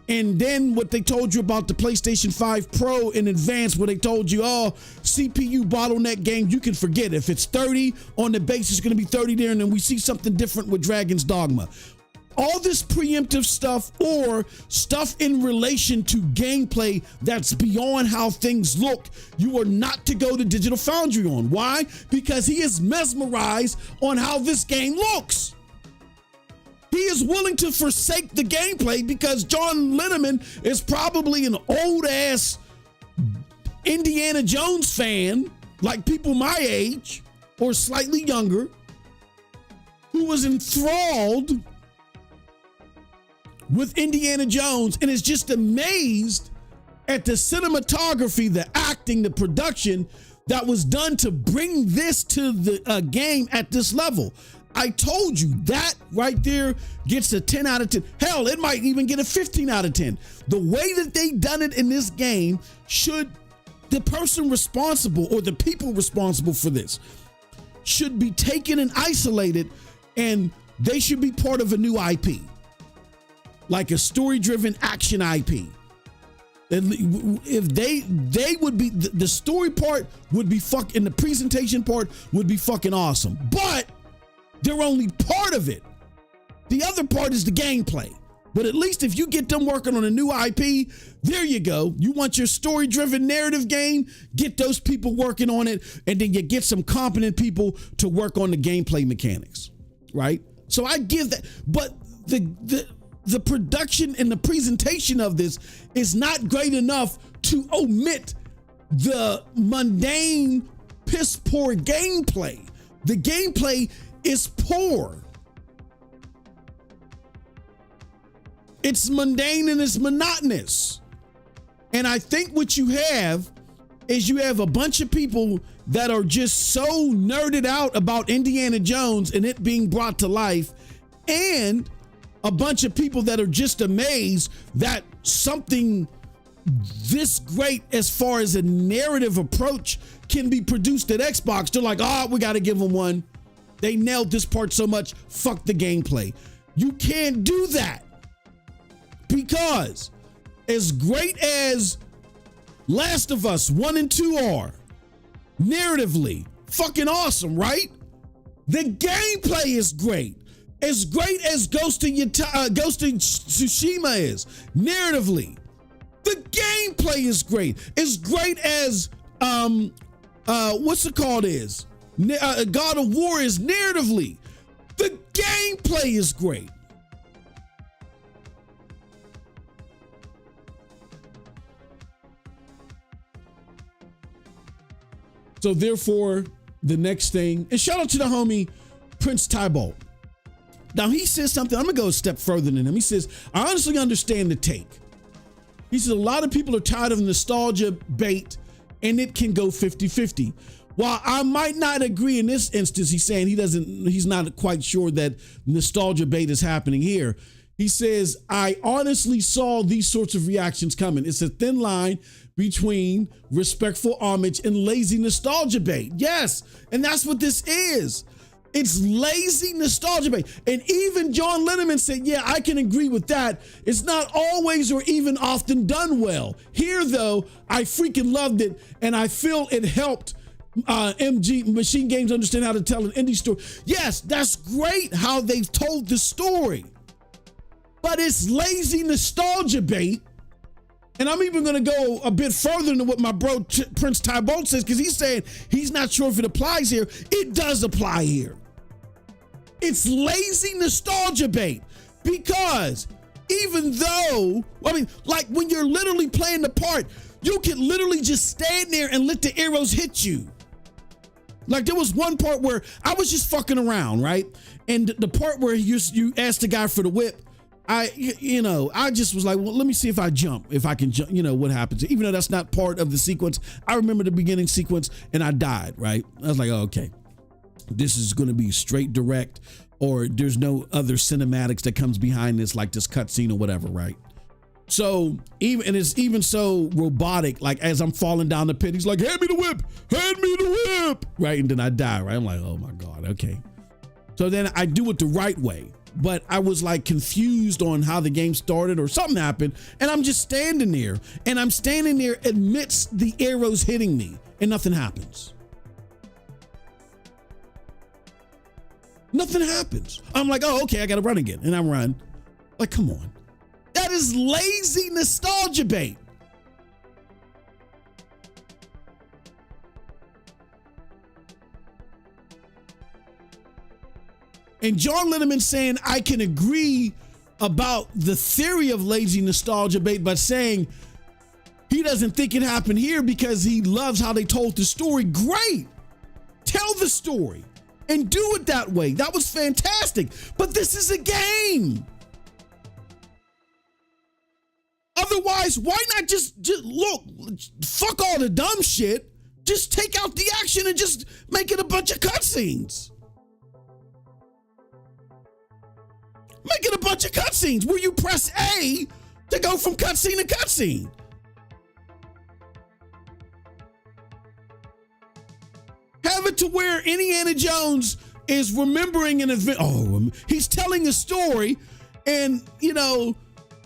And then what they told you about the PlayStation 5 Pro in advance, where they told you, CPU bottleneck game, you can forget. If it's 30 on the base, it's going to be 30 there. And then we see something different with Dragon's Dogma. All this preemptive stuff or stuff in relation to gameplay that's beyond how things look, you are not to go to Digital Foundry on. Why? Because he is mesmerized on how this game looks. He is willing to forsake the gameplay because John Linneman is probably an old-ass Indiana Jones fan, like people my age or slightly younger, who was enthralled with Indiana Jones and is just amazed at the cinematography, the acting, the production that was done to bring this to the game at this level. I told you that right there gets a 10 out of 10. Hell, it might even get a 15 out of 10. The way that they done it in this game, should the person responsible or the people responsible for this should be taken and isolated, and they should be part of a new IP, like a story-driven action IP. If they would be, the story part would be and the presentation part would be fucking awesome. But they're only part of it. The other part is the gameplay. But at least if you get them working on a new IP, there you go. You want your story-driven narrative game, get those people working on it, and then you get some competent people to work on the gameplay mechanics, right? So I give that, but the production and the presentation of this is not great enough to omit the mundane, piss-poor gameplay. The gameplay is poor. It's mundane and it's monotonous. And I think what you have is you have a bunch of people that are just so nerded out about Indiana Jones and it being brought to life, and a bunch of people that are just amazed that something this great as far as a narrative approach can be produced at Xbox. They're like, we got to give them one. They nailed this part so much, fuck the gameplay. You can't do that, because as great as Last of Us 1 and 2 are, narratively, fucking awesome, right? The gameplay is great. As great as Ghost of Tsushima is, narratively, the gameplay is great. As great as what's it called is God of War is narratively, the gameplay is great. So therefore, the next thing, and shout out to the homie Prince Tybolt. Now he says something, I'm gonna go a step further than him. He says, I honestly understand the take. He says a lot of people are tired of nostalgia bait and it can go 50-50. While I might not agree in this instance, he's saying he's not quite sure that nostalgia bait is happening here. He says, I honestly saw these sorts of reactions coming. It's a thin line between respectful homage and lazy nostalgia bait. Yes, and that's what this is. It's lazy nostalgia bait. And even John Linneman said, yeah, I can agree with that. It's not always or even often done well. Here, though, I freaking loved it, and I feel it helped MG Machine Games understand how to tell an indie story. Yes, that's great how they've told the story, but it's lazy nostalgia bait. And I'm even going to go a bit further than what my bro Prince Tybolt says, because he's saying he's not sure if it applies here. It does apply here. It's lazy nostalgia bait, because even though, I mean, like when you're literally playing the part, you can literally just stand there and let the arrows hit you. Like there was one part where I was just fucking around, right? And the part where you asked the guy for the whip, I just was like, well, let me see if I jump, if I can jump, what happens. Even though that's not part of the sequence, I remember the beginning sequence and I died, right? I was like, oh, okay, this is going to be straight direct, or there's no other cinematics that comes behind this, like this cutscene or whatever, right? So it's even so robotic, like as I'm falling down the pit, he's like, hand me the whip, right? And then I die, right? I'm like, oh my God, okay. So then I do it the right way, but I was like confused on how the game started or something happened, and I'm just standing there, and I'm standing there amidst the arrows hitting me, and nothing happens. Nothing happens. I'm like, oh, okay, I gotta run again, and I run. Like, come on. That is lazy nostalgia bait. And John Linneman saying, I can agree about the theory of lazy nostalgia bait by saying he doesn't think it happened here because he loves how they told the story. Great. Tell the story and do it that way. That was fantastic. But this is a game. Otherwise, why not just look, fuck all the dumb shit. Just take out the action and just make it a bunch of cutscenes. Make it a bunch of cutscenes where you press A to go from cutscene to cutscene. Have it to where Indiana Jones is remembering an event. Oh, he's telling a story and,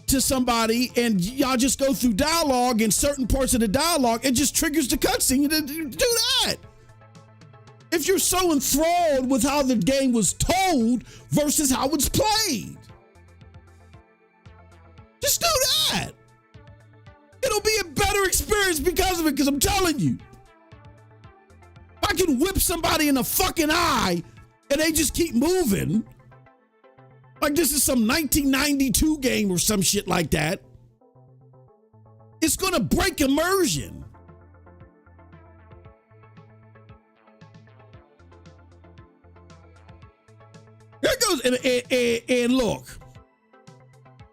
to somebody, and y'all just go through dialogue, and certain parts of the dialogue, it just triggers the cutscene to do that. If you're so enthralled with how the game was told versus how it's played, just do that. It'll be a better experience because of it, because I'm telling you, I can whip somebody in the fucking eye and they just keep moving like this is some 1992 game or some shit like that. It's gonna break immersion. There goes, and look,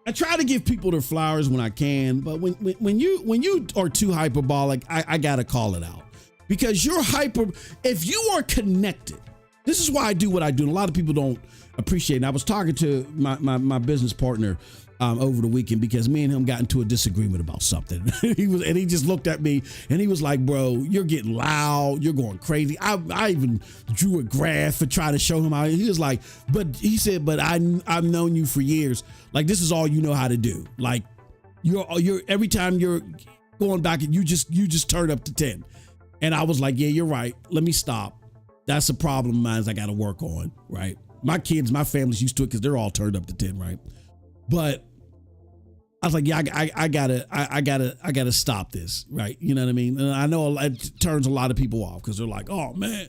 I try to give people their flowers when I can, but when you are too hyperbolic, I gotta call it out, because you're if you are connected, this is why I do what I do, and a lot of people don't appreciate it. And I was talking to my business partner over the weekend, because me and him got into a disagreement about something. He just looked at me and he was like, bro, you're getting loud, you're going crazy. I even drew a graph to try to show him how. He was like, but he said, but I've known you for years. Like, this is all you know how to do. Like, you're every time you're going back and you just turn up to 10. And I was like, yeah, you're right. Let me stop. That's a problem of mine I got to work on, right? My kids, my family's used to it because they're all turned up to 10, right? But I was like, yeah, I gotta stop this, right? You know what I mean? And I know it turns a lot of people off because they're like, oh man,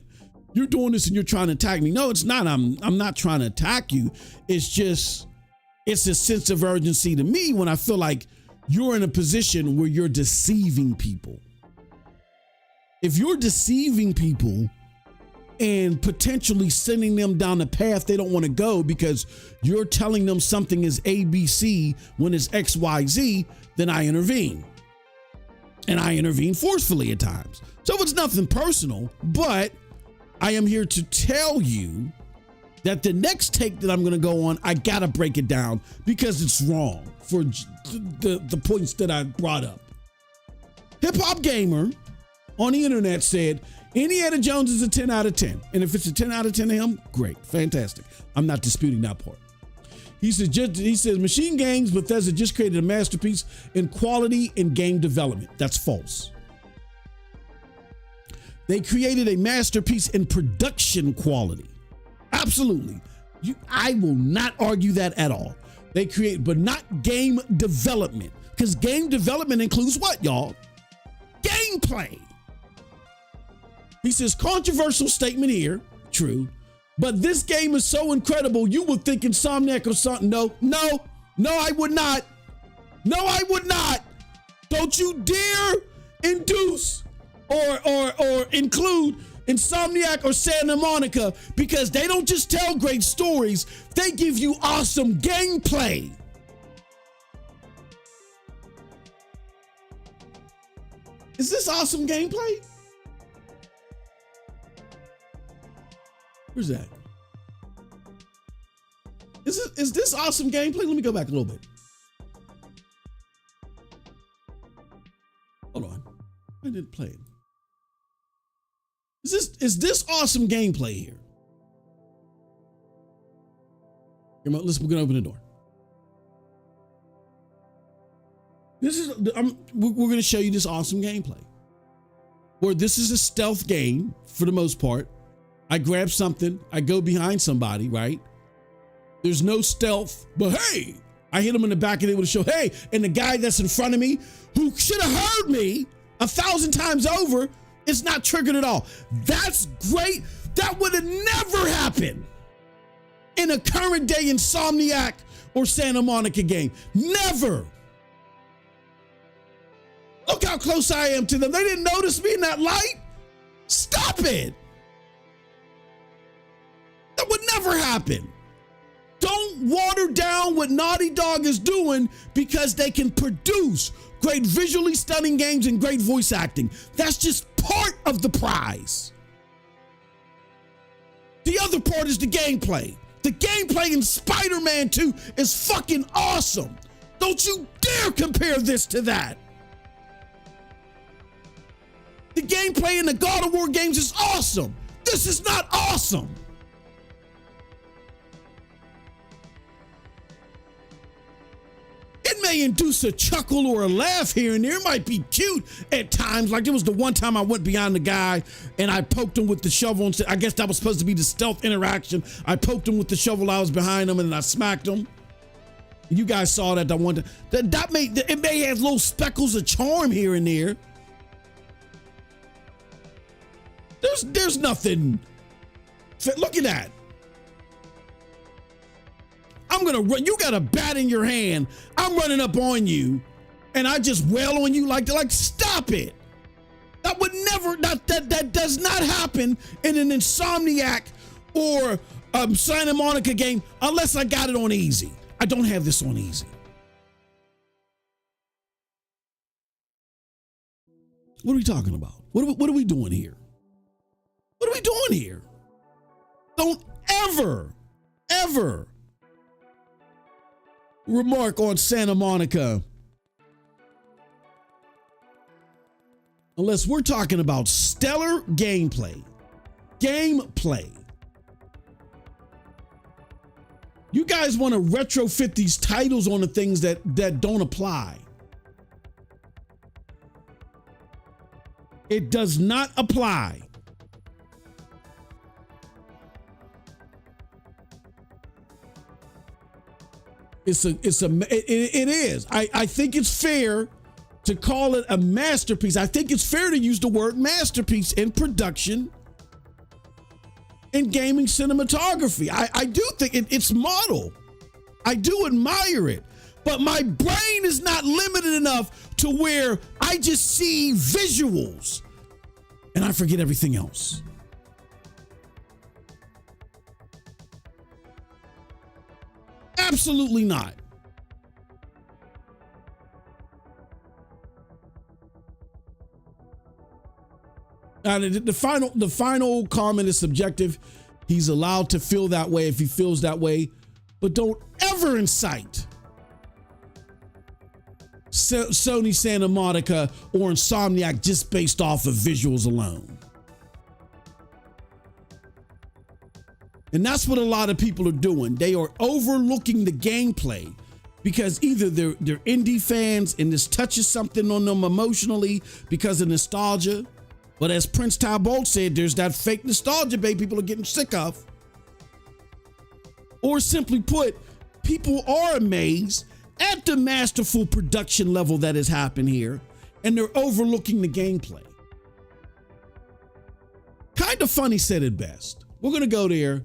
you're doing this and you're trying to attack me. No, it's not. I'm not trying to attack you. It's a sense of urgency to me when I feel like you're in a position where you're deceiving people. If you're deceiving people and potentially sending them down the path they don't want to go because you're telling them something is ABC when it's XYZ, then I intervene. And I intervene forcefully at times. So it's nothing personal, but I am here to tell you that the next take that I'm going to go on, I got to break it down because it's wrong for the points that I brought up. Hip Hop Gamer on the internet said, Indiana Jones is a 10 out of 10. And if it's a 10 out of 10 to him, great, fantastic. I'm not disputing that part. He says Machine Games, Bethesda just created a masterpiece in quality in game development. That's false. They created a masterpiece in production quality. Absolutely. I will not argue that at all. They create, but not game development. Because game development includes what, y'all? Gameplay. He says, controversial statement here. True. But this game is so incredible, you would think Insomniac or something. No, I would not. No, I would not. Don't you dare induce or include Insomniac or Santa Monica, because they don't just tell great stories, they give you awesome gameplay. Is this awesome gameplay? Where's that? Is this awesome gameplay? Let me go back a little bit. Hold on. I didn't play it. Is this awesome gameplay here? We're gonna open the door. We're gonna show you this awesome gameplay. Where this is a stealth game for the most part. I grab something, I go behind somebody, right? There's no stealth, but hey, I hit him in the back and able to show, hey, and the guy that's in front of me, who should have heard me 1,000 times over, it's not triggered at all. That's great. That would have never happened in a current day Insomniac or Santa Monica game. Never. Look how close I am to them. They didn't notice me in that light. Stop it. That would never happen. Don't water down what Naughty Dog is doing because they can produce great visually stunning games and great voice acting. That's just part of the prize. The other part is the gameplay. The gameplay in Spider-Man 2 is fucking awesome. Don't you dare compare this to that. The gameplay in the God of War games is awesome. This is not awesome. It may induce a chuckle or a laugh here and there. It might be cute at times. Like there was the one time I went behind the guy and I poked him with the shovel. And I guess that was supposed to be the stealth interaction. I poked him with the shovel. I was behind him and I smacked him. You guys saw that one time. It may have little speckles of charm here and there. There's nothing. Look at that. I'm gonna run. You got a bat in your hand. I'm running up on you, and I just wail on you like stop it. That would never. That does not happen in an Insomniac or Santa Monica game unless I got it on easy. I don't have this on easy. What are we talking about? What are we doing here? What are we doing here? Don't ever remark on Santa Monica unless we're talking about stellar gameplay. You guys want to retrofit these titles on the things that don't apply. It does not apply. It is. I think it's fair to call it a masterpiece. I think it's fair to use the word masterpiece in production in gaming cinematography. I do think it's model. I do admire it, but my brain is not limited enough to where I just see visuals and I forget everything else. Absolutely not. The final comment is subjective. He's allowed to feel that way if he feels that way, but don't ever incite Sony Santa Monica or Insomniac just based off of visuals alone. And that's what a lot of people are doing. They are overlooking the gameplay because either they're indie fans and this touches something on them emotionally because of nostalgia. But as Prince Talbot said, there's that fake nostalgia, babe, people are getting sick of. Or simply put, people are amazed at the masterful production level that has happened here, and they're overlooking the gameplay. Kind of Funny said it best. We're going to go there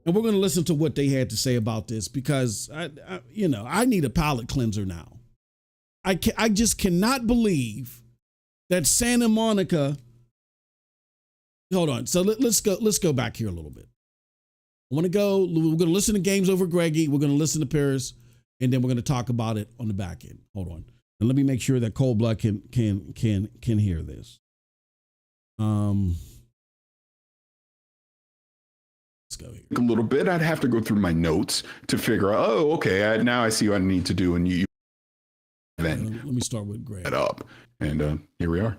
and we're going to listen to what they had to say about this because I need a palate cleanser now. I just cannot believe that Santa Monica. Hold on. So let's go back here a little bit. We're going to listen to Games Over Greggy. We're going to listen to Paris, and then we're going to talk about it on the back end. Hold on. And let me make sure that Cold Blood can hear this. Let's go here. A little bit. I'd have to go through my notes to figure out, oh, okay, now I see what I need to do. And you then let me start with Greg. It up. And here we are.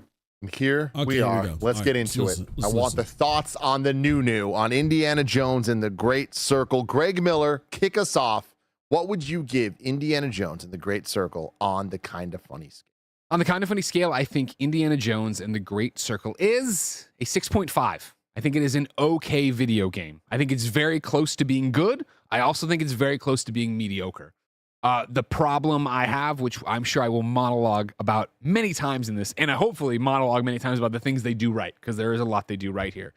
Here we are. Let's get into it. I want the thoughts on the new on Indiana Jones and the Great Circle. Greg Miller, kick us off. What would you give Indiana Jones and the Great Circle on the Kind of Funny scale? On the Kind of Funny scale, I think Indiana Jones and the Great Circle is a 6.5. I think it is an okay video game. I think it's very close to being good. I also think it's very close to being mediocre. The problem I have, which I'm sure I will monologue about many times in this, and I hopefully monologue many times about the things they do right, because there is a lot they do right here.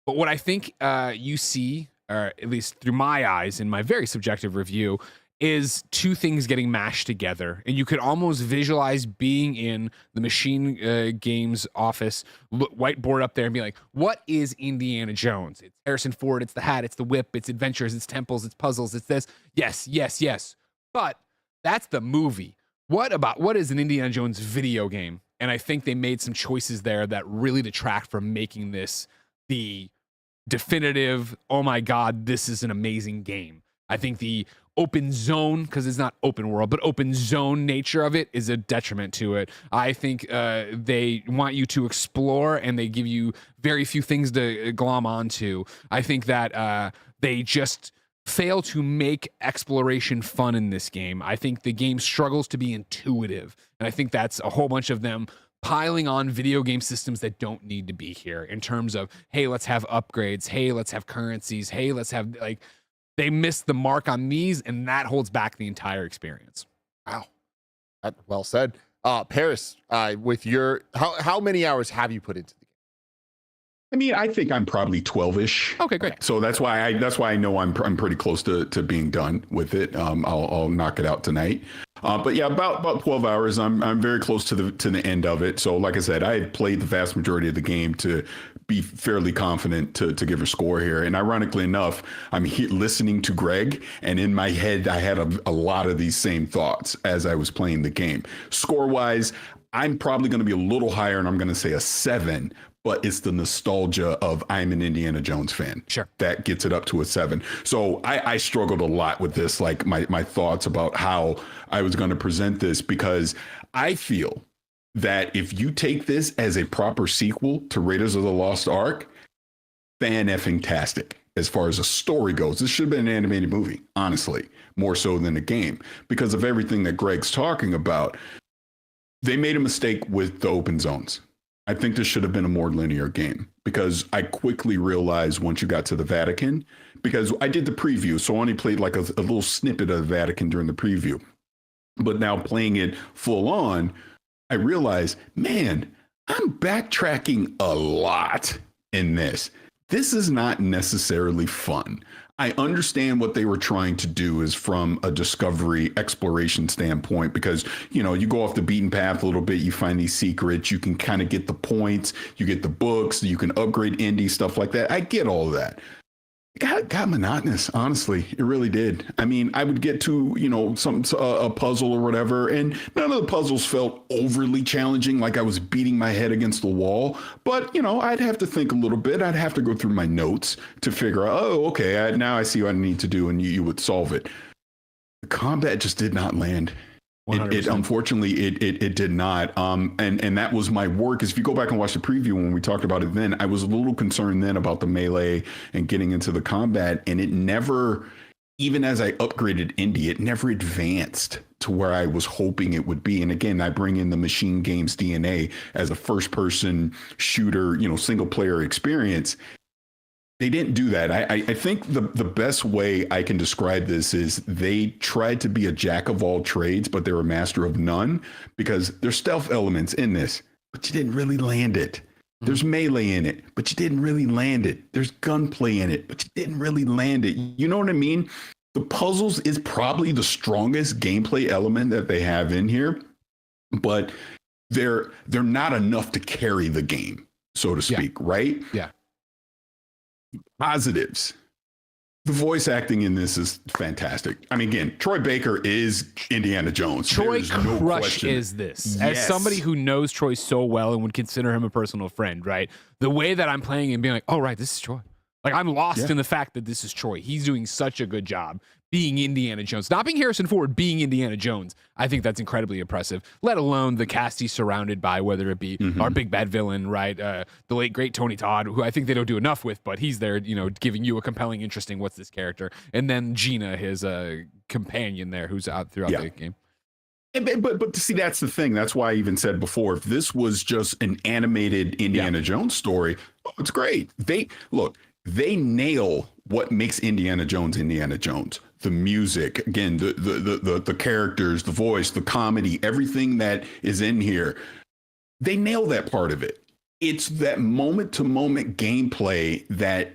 But what I think you see, or at least through my eyes in my very subjective review, is two things getting mashed together. And you could almost visualize being in the Machine Games office, whiteboard up there and be like, what is Indiana Jones? It's Harrison Ford, it's the hat, it's the whip, it's adventures, it's temples, it's puzzles, it's this. Yes, yes, yes. But that's the movie. What is an Indiana Jones video game? And I think they made some choices there that really detract from making this the definitive, oh my God, this is an amazing game. I think the open zone, because it's not open world, but open zone nature of it is a detriment to it. I think they want you to explore and they give you very few things to glom onto. I think that they just fail to make exploration fun in this game. I think the game struggles to be intuitive. And I think that's a whole bunch of them piling on video game systems that don't need to be here in terms of, hey, let's have upgrades. Hey, let's have currencies. Hey, let's have they missed the mark on these, and that holds back the entire experience. Wow. Well said. Paris, with your, how many hours have you put into the game? I mean, I think I'm probably 12-ish. Okay, great. So that's why I know I'm pretty close to being done with it. I'll knock it out tonight. But yeah, about 12 hours. I'm very close to the end of it. So like I said, I had played the vast majority of the game to be fairly confident to give a score here. And ironically enough, I'm listening to Greg, and in my head, I had a lot of these same thoughts as I was playing the game. Score-wise, I'm probably going to be a little higher, and I'm going to say a 7. But it's the nostalgia of I'm an Indiana Jones fan. Sure. That gets it up to a 7. So I struggled a lot with this, like my thoughts about how I was going to present this, because I feel that if you take this as a proper sequel to Raiders of the Lost Ark, fan-effing-tastic as far as a story goes. This should have been an animated movie, honestly, more so than a game, because of everything that Greg's talking about. They made a mistake with the open zones. I think this should have been a more linear game, because I quickly realized once you got to the Vatican, because I did the preview, so I only played like a little snippet of the Vatican during the preview. But now playing it full on, I realized, man, I'm backtracking a lot in this. This is not necessarily fun. I understand what they were trying to do is from a discovery exploration standpoint, because, you know, you go off the beaten path a little bit, you find these secrets, you can kind of get the points, you get the books, you can upgrade indie, stuff like that. I get all of that. It got monotonous, honestly. It really did. I mean, I would get to, you know, a puzzle or whatever, and none of the puzzles felt overly challenging, like I was beating my head against the wall. But, you know, I'd have to think a little bit. I'd have to go through my notes to figure out, oh, okay, now I see what I need to do, and you would solve it. The combat just did not land. It unfortunately it did not. And that was my work. Because if you go back and watch the preview when we talked about it then, I was a little concerned then about the melee and getting into the combat, and it never, even as I upgraded Indy, it never advanced to where I was hoping it would be. And again, I bring in the Machine Games DNA as a first person shooter, single player experience. They didn't do that. I think the best way I can describe this is they tried to be a jack of all trades, but they're a master of none, because there's stealth elements in this, but you didn't really land it. There's melee in it, but you didn't really land it. There's gunplay in it, but you didn't really land it. You know what I mean? The puzzles is probably the strongest gameplay element that they have in here, but they're not enough to carry the game, so to speak, right? Yeah. Positives. The voice acting in this is fantastic. I mean, again, Troy Baker is Indiana Jones. Troy Crush is this. As somebody who knows Troy so well and would consider him a personal friend, right? The way that I'm playing and being like, oh, right, this is Troy. Like, I'm lost in the fact that this is Troy. He's doing such a good job being Indiana Jones. Not being Harrison Ford, being Indiana Jones. I think that's incredibly impressive, let alone the cast he's surrounded by, whether it be our big bad villain, right? The late, great Tony Todd, who I think they don't do enough with, but he's there, giving you a compelling, interesting, what's this character? And then Gina, his companion there, who's out throughout the game. But to see, that's the thing. That's why I even said before, if this was just an animated Indiana Jones story, it's great. They nail what makes Indiana Jones Indiana Jones. The music, again, the characters, the voice, the comedy, everything that is in here. They nail that part of it. It's that moment to moment gameplay that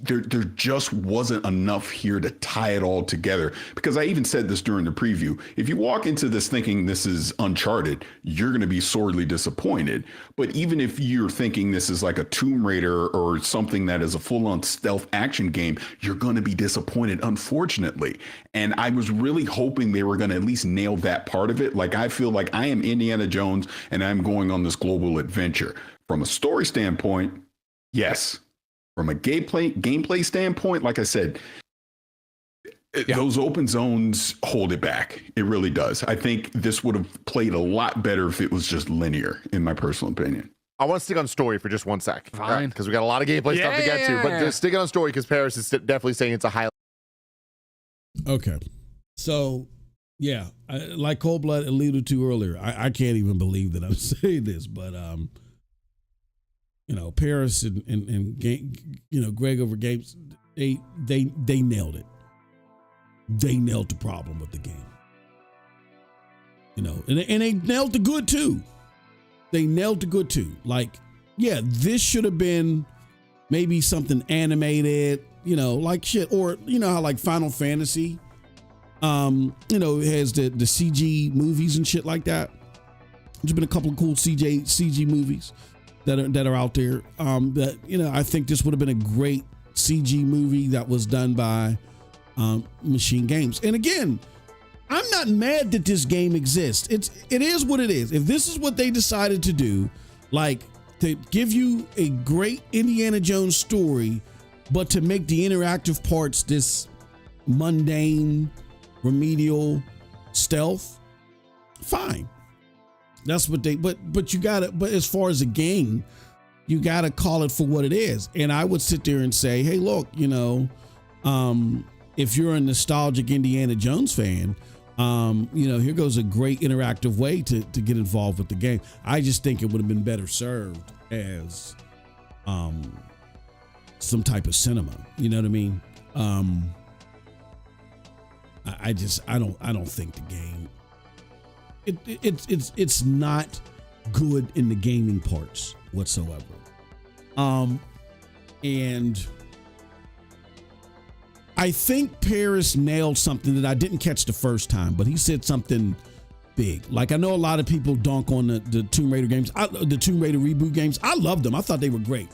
there just wasn't enough here to tie it all together. Because I even said this during the preview. If you walk into this thinking this is Uncharted, you're going to be sorely disappointed. But even if you're thinking this is like a Tomb Raider or something that is a full-on stealth action game, you're going to be disappointed, unfortunately. And I was really hoping they were going to at least nail that part of it. Like, I feel like I am Indiana Jones and I'm going on this global adventure. From a story standpoint, yes. From a gameplay standpoint, like I said, those open zones hold it back. It really does. I think this would have played a lot better if it was just linear, in my personal opinion. I want to stick on story for just 1 sec. Fine. Because we got a lot of gameplay stuff to get to. But just sticking on story, because Paris is definitely saying it's a highlight. Okay. So, like Cold Blood alluded to earlier, I can't even believe that I'm saying this, but Paris and Greg over games, they nailed it. They nailed the problem with the game. And they nailed the good too. They nailed the good too. Like, this should have been maybe something animated, like shit, or how like Final Fantasy, it has the CG movies and shit like that. There's been a couple of cool CG movies that are out there. That I think this would have been a great CG movie that was done by Machine Games. And again, I'm not mad that this game exists. It is what it is. If this is what they decided to do, like to give you a great Indiana Jones story, but to make the interactive parts this mundane, remedial stealth, fine. That's what but you gotta, but as far as a game, you gotta call it for what it is. And I would sit there and say, hey, look, if you're a nostalgic Indiana Jones fan, here goes a great interactive way to get involved with the game. I just think it would have been better served as some type of cinema. You know what I mean? I don't think the game. It's not good in the gaming parts whatsoever. And I think Paris nailed something that I didn't catch the first time, but he said something big. Like, I know a lot of people dunk on the Tomb Raider games, the Tomb Raider reboot games. I loved them. I thought they were great.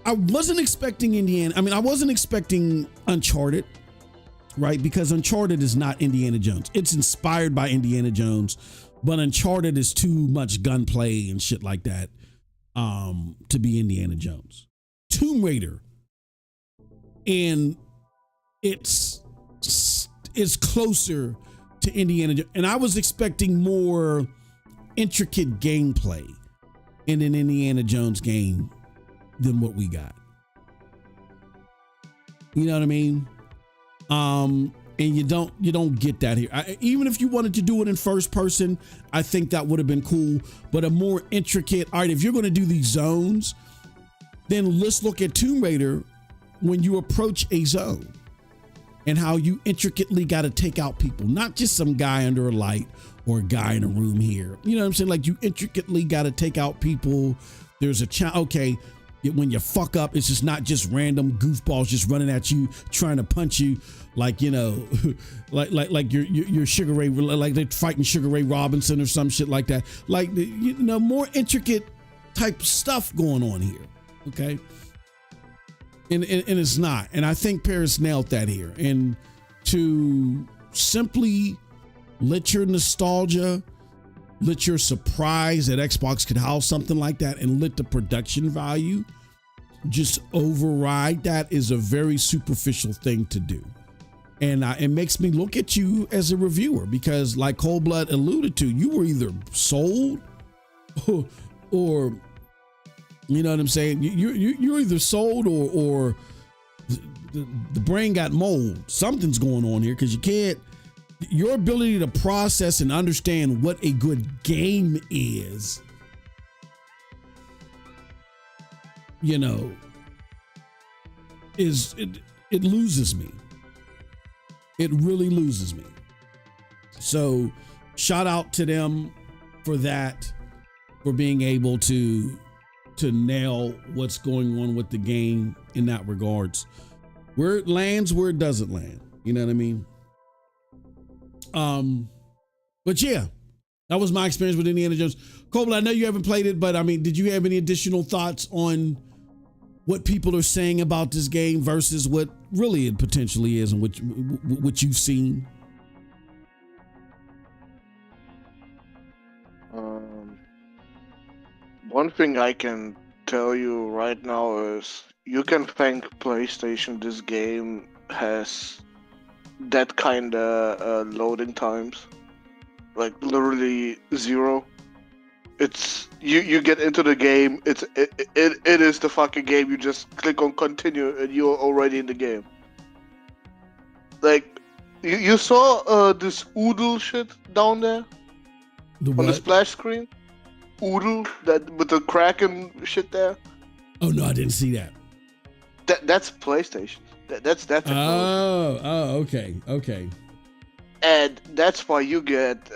I wasn't expecting I wasn't expecting Uncharted, right? Because Uncharted is not Indiana Jones. It's inspired by Indiana Jones, but Uncharted is too much gunplay and shit like that to be Indiana Jones. Tomb Raider, and it's closer to Indiana Jones, and I was expecting more intricate gameplay in an Indiana Jones game than what we got. You know what I mean? And you don't get that here. Even if you wanted to do it in first person, I think that would have been cool. But a more intricate, all right, if you're going to do these zones, then let's look at Tomb Raider when you approach a zone and how you intricately got to take out people, not just some guy under a light or a guy in a room here. You know what I'm saying? Like, you intricately got to take out people. There's a okay. When you fuck up, it's just not just random goofballs just running at you, trying to punch you, like, you know, like you're Sugar Ray, like they're fighting Sugar Ray Robinson or some shit like that. Like, you know, more intricate type stuff going on here. Okay. And it's not. And I think Paris nailed that here. And to simply let your nostalgia, let your surprise that Xbox could house something like that, and let the production value just override that is a very superficial thing to do. And it makes me look at you as a reviewer, because like Cold Blood alluded to, you were either sold or you know what I'm saying? You're either sold or the brain got mold. Something's going on here, because you can't. Your ability to process and understand what a good game is, you know, it loses me. It really loses me. So shout out to them for that, for being able to nail what's going on with the game in that regards. Where it lands, where it doesn't land. You know what I mean? But yeah, that was my experience with Indiana Jones. Cobble, I know you haven't played it, but I mean, did you have any additional thoughts on what people are saying about this game versus what really it potentially is, and what you've seen? One thing I can tell you right now is you can thank PlayStation. This game has that kind of loading times, like literally zero. It's you get into the game, it is the fucking game. You just click on continue and you're already in the game. Like you saw this oodle shit down there on the splash screen. Oodle, that with the Kraken shit there. Oh no, I didn't see that. That's PlayStation. That's okay. And that's why you get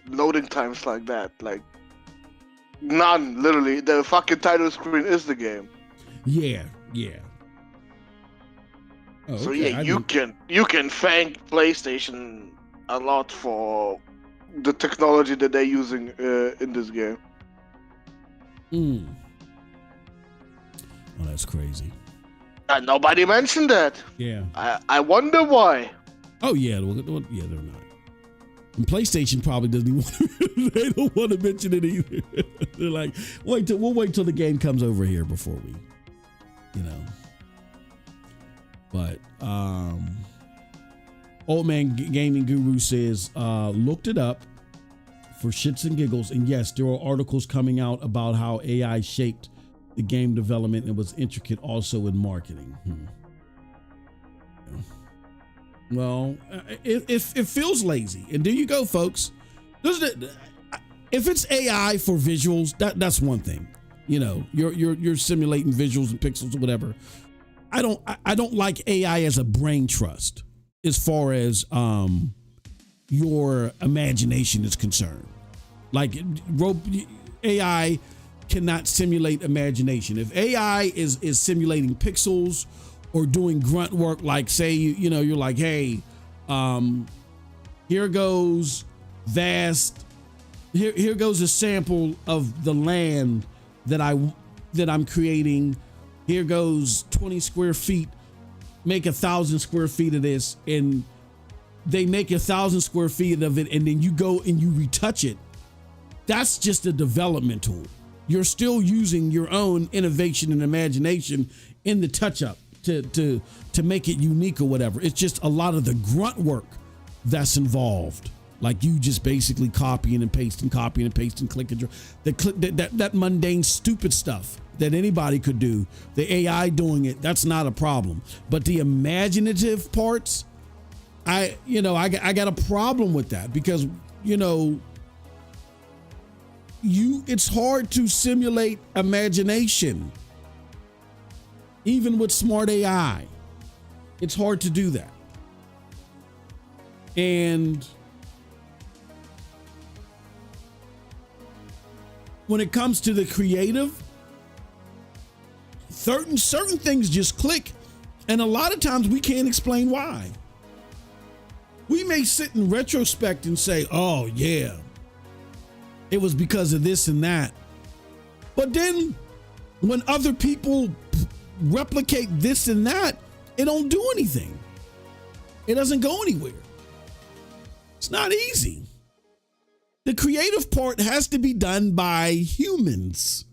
loading times like that. Like none, literally. The fucking title screen is the game. Yeah. Oh, so okay. Yeah, you can thank PlayStation a lot for the technology that they're using in this game. Oh, that's crazy. Nobody mentioned that. Yeah. I wonder why. Oh yeah, yeah, they're not. And PlayStation probably doesn't even want they don't want to mention it either. They're like, we'll wait till the game comes over here before we, you know. But Old Man Gaming Guru says, looked it up for shits and giggles, and yes, there are articles coming out about how AI shaped the game development and was intricate also in marketing. Well, it feels lazy, and there you go, folks. If it's AI for visuals, that's one thing. You know, you're simulating visuals and pixels or whatever. I don't like AI as a brain trust as far as your imagination is concerned. Like AI cannot simulate imagination. If AI is simulating pixels or doing grunt work, like say you're like, hey, here goes vast. Here goes a sample of the land that I'm creating. Here goes 20 square feet. Make 1,000 square feet of this, and they make 1,000 square feet of it, and then you go and you retouch it. That's just a development tool. You're still using your own innovation and imagination in the touch up to make it unique or whatever. It's just a lot of the grunt work that's involved. Like you just basically copying and pasting, click and draw. That mundane, stupid stuff that anybody could do, the AI doing it, that's not a problem. But the imaginative parts, I got a problem with that because, it's hard to simulate imagination. Even with smart AI, it's hard to do that. And when it comes to the creative, certain things just click, and a lot of times we can't explain why. We may sit in retrospect and say, oh yeah, it was because of this and that. But then when other people replicate this and that, it don't do anything. It doesn't go anywhere. It's not easy. The creative part has to be done by humans.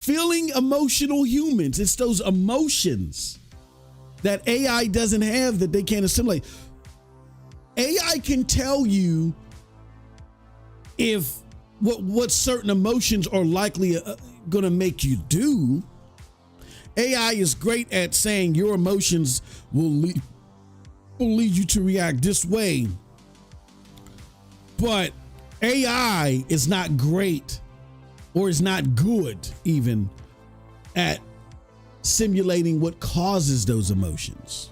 Feeling emotional humans. It's those emotions that AI doesn't have that they can't assimilate. AI can tell you if what certain emotions are likely going to make you do. AI is great at saying your emotions will lead you to react this way. But AI is not great, or is not good even, at simulating what causes those emotions.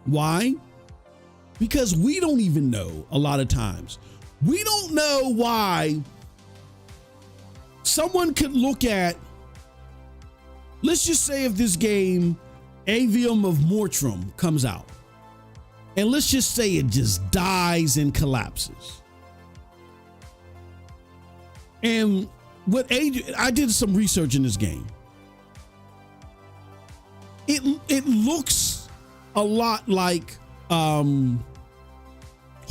Why? Because we don't even know a lot of times. We don't know why someone could look at, let's just say if this game, Avium of Mortrum, comes out, and let's just say it just dies and collapses. And I did some research in this game. It looks a lot like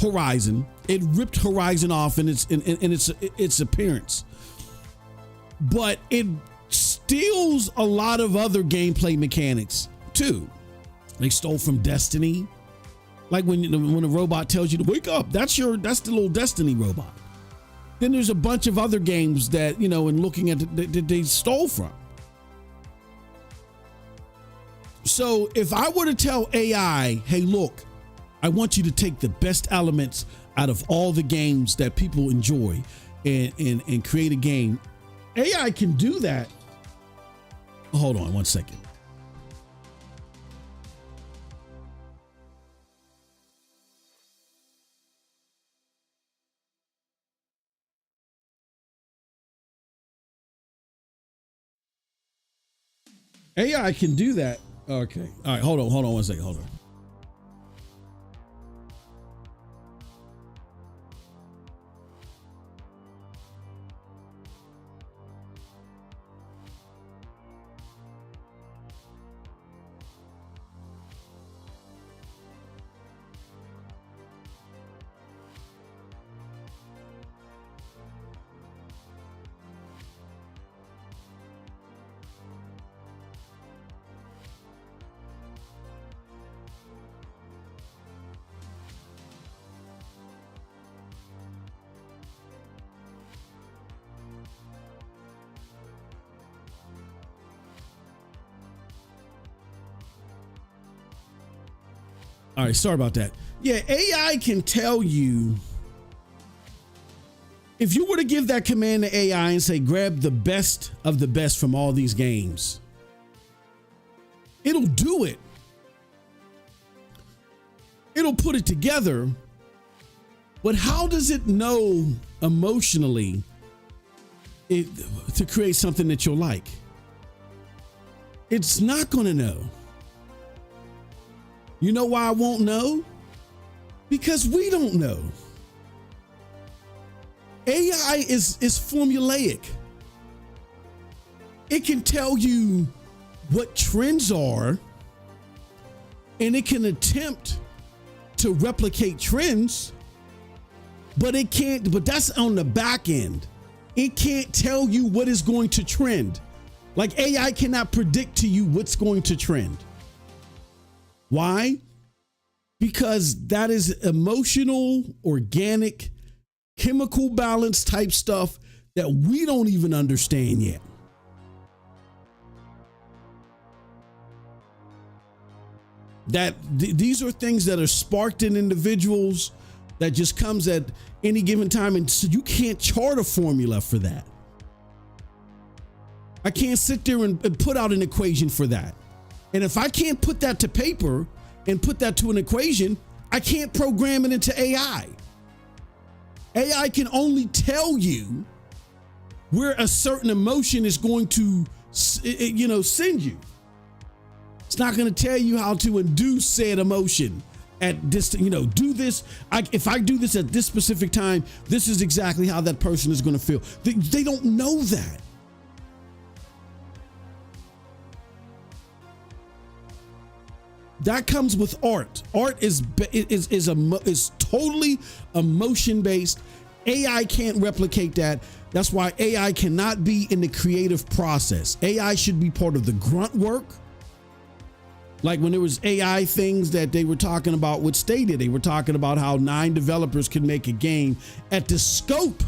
Horizon. It ripped Horizon off in its appearance, but it steals a lot of other gameplay mechanics too. They stole from Destiny. Like when a robot tells you to wake up, that's the little Destiny robot. Then there's a bunch of other games that, in looking at it, they stole from. So if I were to tell AI, hey, look, I want you to take the best elements out of all the games that people enjoy and create a game, AI can do that. Hold on 1 second. AI can do that. Okay. All right. Hold on 1 second. Hold on. All right, sorry about that. Yeah, AI can tell you, if you were to give that command to AI and say, grab the best of the best from all these games, it'll do it. It'll put it together. But how does it know emotionally to create something that you'll like? It's not going to know. You know why I won't know? Because we don't know. AI is formulaic. It can tell you what trends are, and it can attempt to replicate trends, but it can't, but that's on the back end. It can't tell you what is going to trend. Like AI cannot predict to you what's going to trend. Why? Because that is emotional, organic, chemical balance type stuff that we don't even understand yet. These are things that are sparked in individuals that just comes at any given time, and so you can't chart a formula for that. I can't sit there and put out an equation for that. And if I can't put that to paper and put that to an equation, I can't program it into AI. AI can only tell you where a certain emotion is going to, send you. It's not going to tell you how to induce said emotion at this, do this. If I do this at this specific time, this is exactly how that person is going to feel. They don't know that. That comes with art. Art is totally emotion based. AI can't replicate that. That's why AI cannot be in the creative process. AI should be part of the grunt work. Like when there was AI things that they were talking about with Stadia, they were talking about how 9 developers can make a game at the scope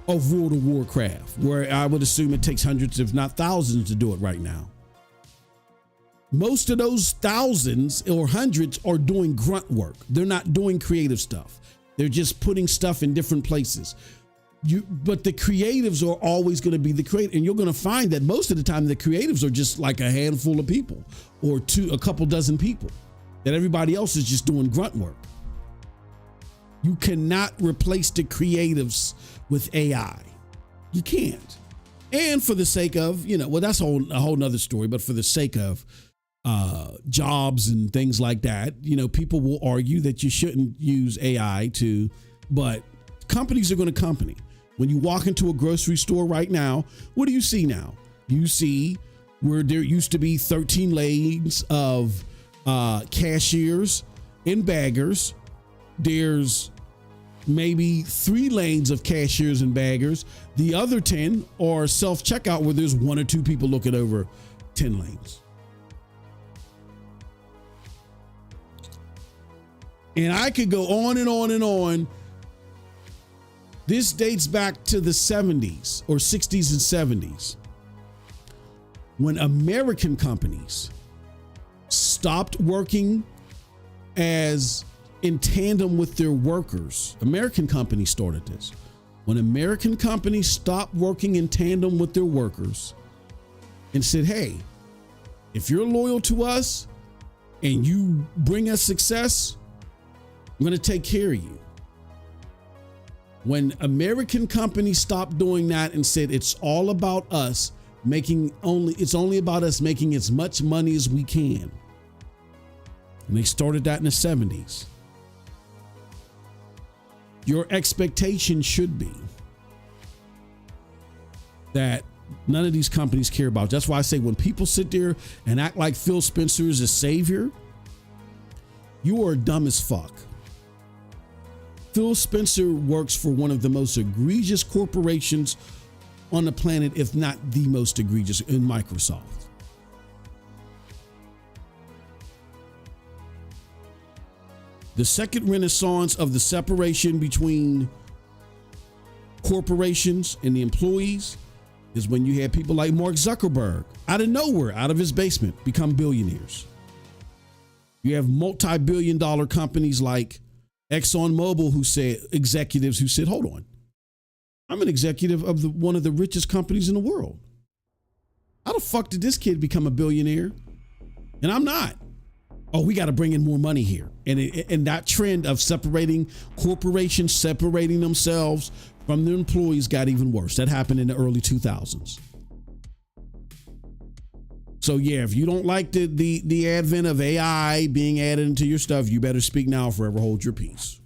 of World of Warcraft, where I would assume it takes hundreds, if not thousands, to do it right now. Most of those thousands or hundreds are doing grunt work. They're not doing creative stuff. They're just putting stuff in different places. But the creatives are always going to be the creative. And you're going to find that most of the time the creatives are just like a handful of people or a couple dozen people, that everybody else is just doing grunt work. You cannot replace the creatives with AI. You can't. And for the sake of, that's a whole nother story, but for the sake of jobs and things like that, people will argue that you shouldn't use AI but companies are going to company. When you walk into a grocery store right now, what do you see now? You see where there used to be 13 lanes of cashiers and baggers. There's maybe 3 lanes of cashiers and baggers. The other 10 are self-checkout where there's 1 or 2 people looking over 10 lanes. And I could go on and on and on. This dates back to the 70s or 60s and 70s when American companies stopped working as in tandem with their workers. American companies started this. When American companies stopped working in tandem with their workers and said, hey, if you're loyal to us and you bring us success, I'm going to take care of you. When American companies stopped doing that and said it's all about us it's only about us making as much money as we can. And they started that in the 70s. Your expectation should be that none of these companies care about. That's why I say when people sit there and act like Phil Spencer is a savior, you are dumb as fuck. Phil Spencer works for one of the most egregious corporations on the planet, if not the most egregious, in Microsoft. The second renaissance of the separation between corporations and the employees is when you had people like Mark Zuckerberg out of nowhere, out of his basement, become billionaires. You have multi-billion-dollar companies like ExxonMobil executives who said, hold on, I'm an executive of one of the richest companies in the world. How the fuck did this kid become a billionaire? And I'm not. Oh, we got to bring in more money here. And that trend of separating corporations, separating themselves from their employees got even worse. That happened in the early 2000s. So yeah, if you don't like the advent of AI being added into your stuff, you better speak now or forever hold your peace.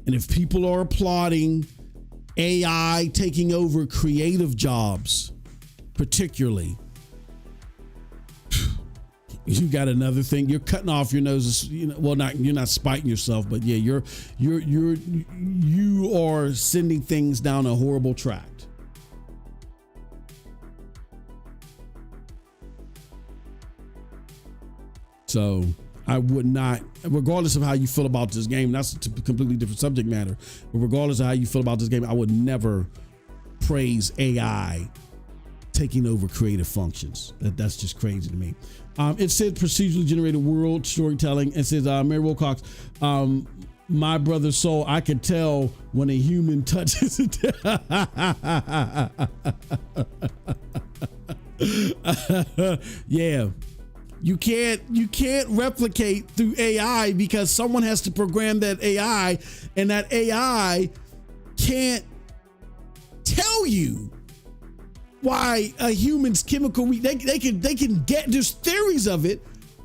And if people are applauding AI taking over creative jobs, particularly, you got another thing. You're cutting off your noses. You're not spiting yourself, but yeah, you are sending things down a horrible track. So I would not, regardless of how you feel about this game, that's a completely different subject matter, but regardless of how you feel about this game, I would never praise AI taking over creative functions. That's just crazy to me. It said procedurally generated world storytelling. It says, Mary Wilcox, my brother Soul, I could tell when a human touches it. Yeah. You can't replicate through AI because someone has to program that AI, and that AI can't tell you why a human's chemical they can get, there's theories of it,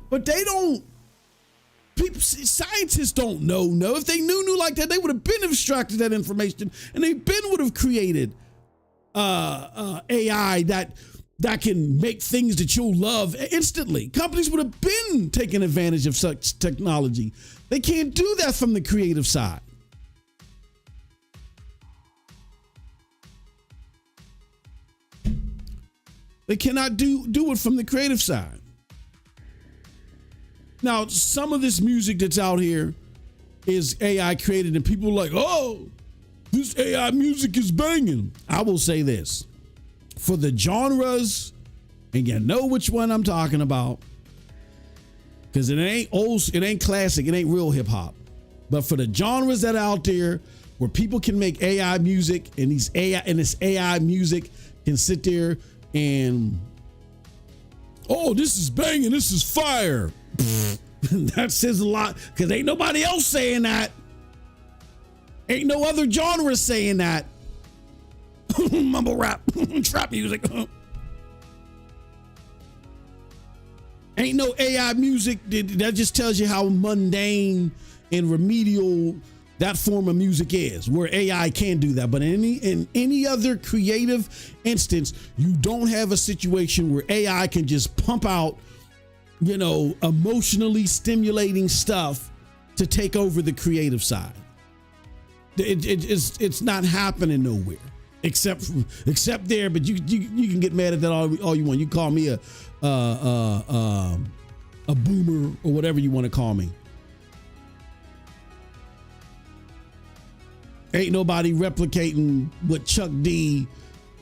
but they don't. Scientists don't know. If they knew like that, they would have been extracted that information, and they would have created AI that can make things that you'll love instantly. Companies would have been taking advantage of such technology. They can't do that from the creative side. They cannot do it from the creative side. Now, some of this music that's out here is AI created, and people are like, oh, this AI music is banging. I will say this. For the genres, and you know which one I'm talking about, because it ain't old, it ain't classic, it ain't real hip hop. But for the genres that are out there where people can make AI music, and this AI music can sit there and, oh, this is banging, this is fire. That says a lot, because ain't nobody else saying that. Ain't no other genre saying that. Mumble rap, trap music. Ain't no AI music. That just tells you how mundane and remedial that form of music is, where AI can do that. But in any other creative instance, you don't have a situation where AI can just pump out, emotionally stimulating stuff to take over the creative side. It's not happening nowhere. Except there, but you can get mad at that all you want. You call me a boomer or whatever you want to call me. Ain't nobody replicating what Chuck D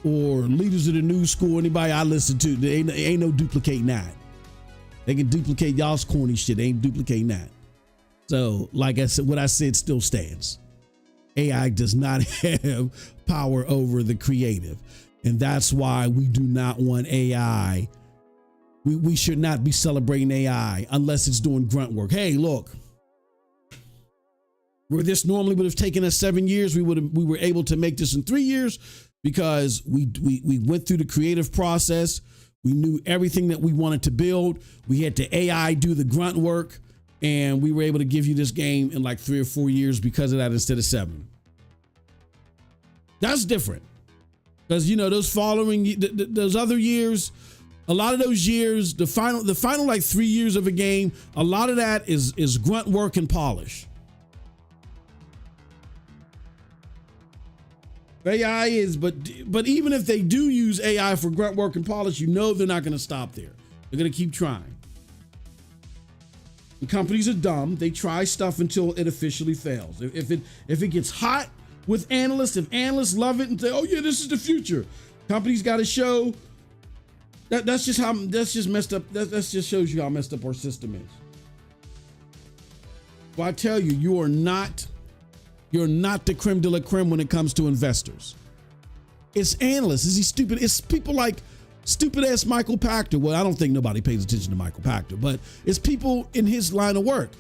or leaders of the new school, anybody I listen to, there ain't no duplicating that. They can duplicate y'all's corny shit. They ain't duplicating that. So, like I said, what I said still stands. AI does not have power over the creative. And that's why we do not want AI. We should not be celebrating AI unless it's doing grunt work. Hey, look, where this normally would have taken us 7 years, we were able to make this in 3 years because we went through the creative process. We knew everything that we wanted to build. We had the AI do the grunt work. And we were able to give you this game in like 3 or 4 years because of that instead of 7. That's different. Because, those other years, a lot of those years, the final like 3 years of a game, a lot of that is grunt work and polish. AI is, but even if they do use AI for grunt work and polish, they're not going to stop there. They're going to keep trying. And companies are dumb. They try stuff until it officially fails. If it gets hot with analysts, if analysts love it and say, "Oh yeah, this is the future," companies got to show that's just messed up. That just shows you how messed up our system is. Well, I tell you, you're not the creme de la creme when it comes to investors. It's analysts. Is he stupid? It's people like stupid ass Michael Pachter. Well, I don't think nobody pays attention to Michael Pachter, but it's people in his line of work.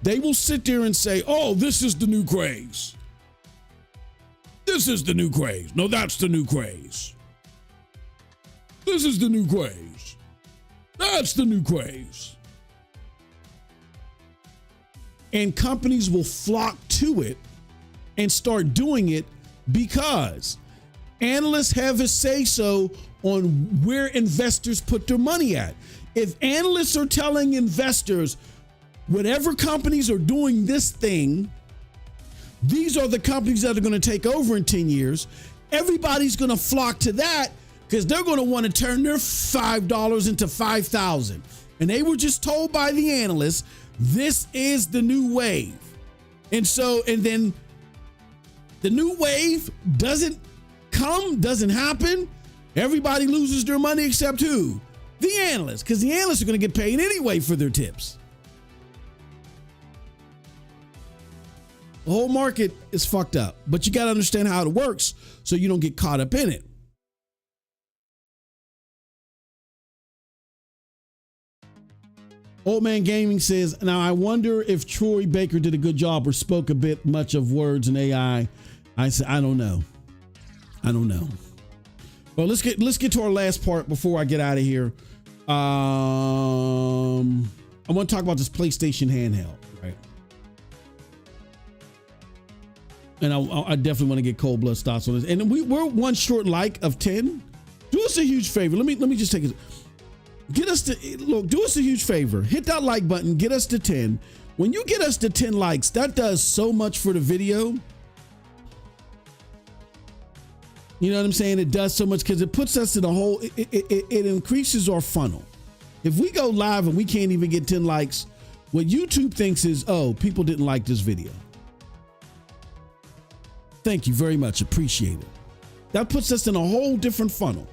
They will sit there and say, "Oh, this is the new craze. This is the new craze. No, that's the new craze. This is the new craze. That's the new craze." And companies will flock to it and start doing it because analysts have a say-so on where investors put their money at. If analysts are telling investors, whatever companies are doing this thing, these are the companies that are going to take over in 10 years, everybody's going to flock to that because they're going to want to turn their $5 into $5,000. And they were just told by the analysts, this is the new wave. And then the new wave doesn't happen. Everybody loses their money except who? The analysts, because the analysts are going to get paid anyway for their tips. The whole market is fucked up, but you got to understand how it works so you don't get caught up in it. Old Man Gaming says, now I wonder if Troy Baker did a good job or spoke a bit much of words and AI. I said, I don't know. Well, let's get to our last part before I get out of here. I want to talk about this PlayStation handheld, right? And I definitely want to get Cold Blood's thoughts on this. And we're one short like of 10. Do us a huge favor. Let me just take it. Do us a huge favor. Hit that like button. Get us to 10. When you get us to 10 likes, that does so much for the video. You know what I'm saying? It does so much because it puts us in a whole, it increases our funnel. If we go live and we can't even get 10 likes, what YouTube thinks is, oh, people didn't like this video. Thank you very much. Appreciate it. That puts us in a whole different funnel.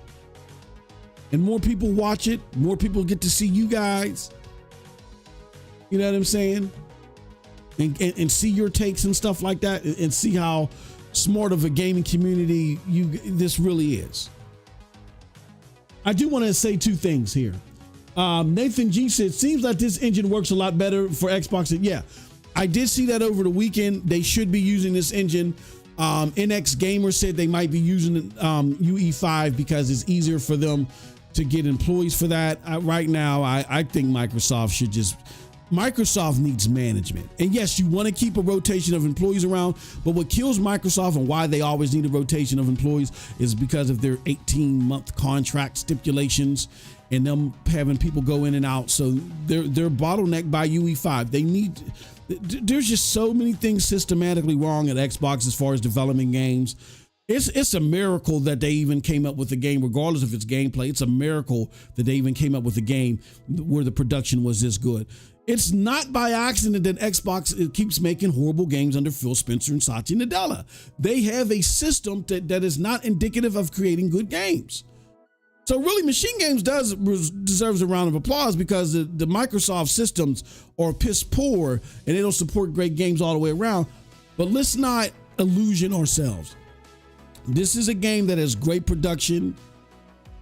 And more people watch it. More people get to see you guys. You know what I'm saying? And see your takes and stuff like that. And see how smart of a gaming community this really is. I do want to say two things here. Nathan G said, seems like this engine works a lot better for Xbox. Yeah, I did see that over the weekend. They should be using this engine. NX Gamer said they might be using UE5 because it's easier for them to get employees for that. Right now, I think Microsoft needs management. And yes, you want to keep a rotation of employees around, but what kills Microsoft and why they always need a rotation of employees is because of their 18-month contract stipulations and them having people go in and out. So they're bottlenecked by UE5. There's just so many things systematically wrong at Xbox as far as developing games. It's a miracle that they even came up with a game, regardless of its gameplay. It's a miracle that they even came up with a game where the production was this good. It's not by accident that Xbox keeps making horrible games under Phil Spencer and Satya Nadella. They have a system that is not indicative of creating good games. So really, Machine Games deserves a round of applause because the Microsoft systems are piss poor and they don't support great games all the way around. But let's not illusion ourselves. This is a game that has great production,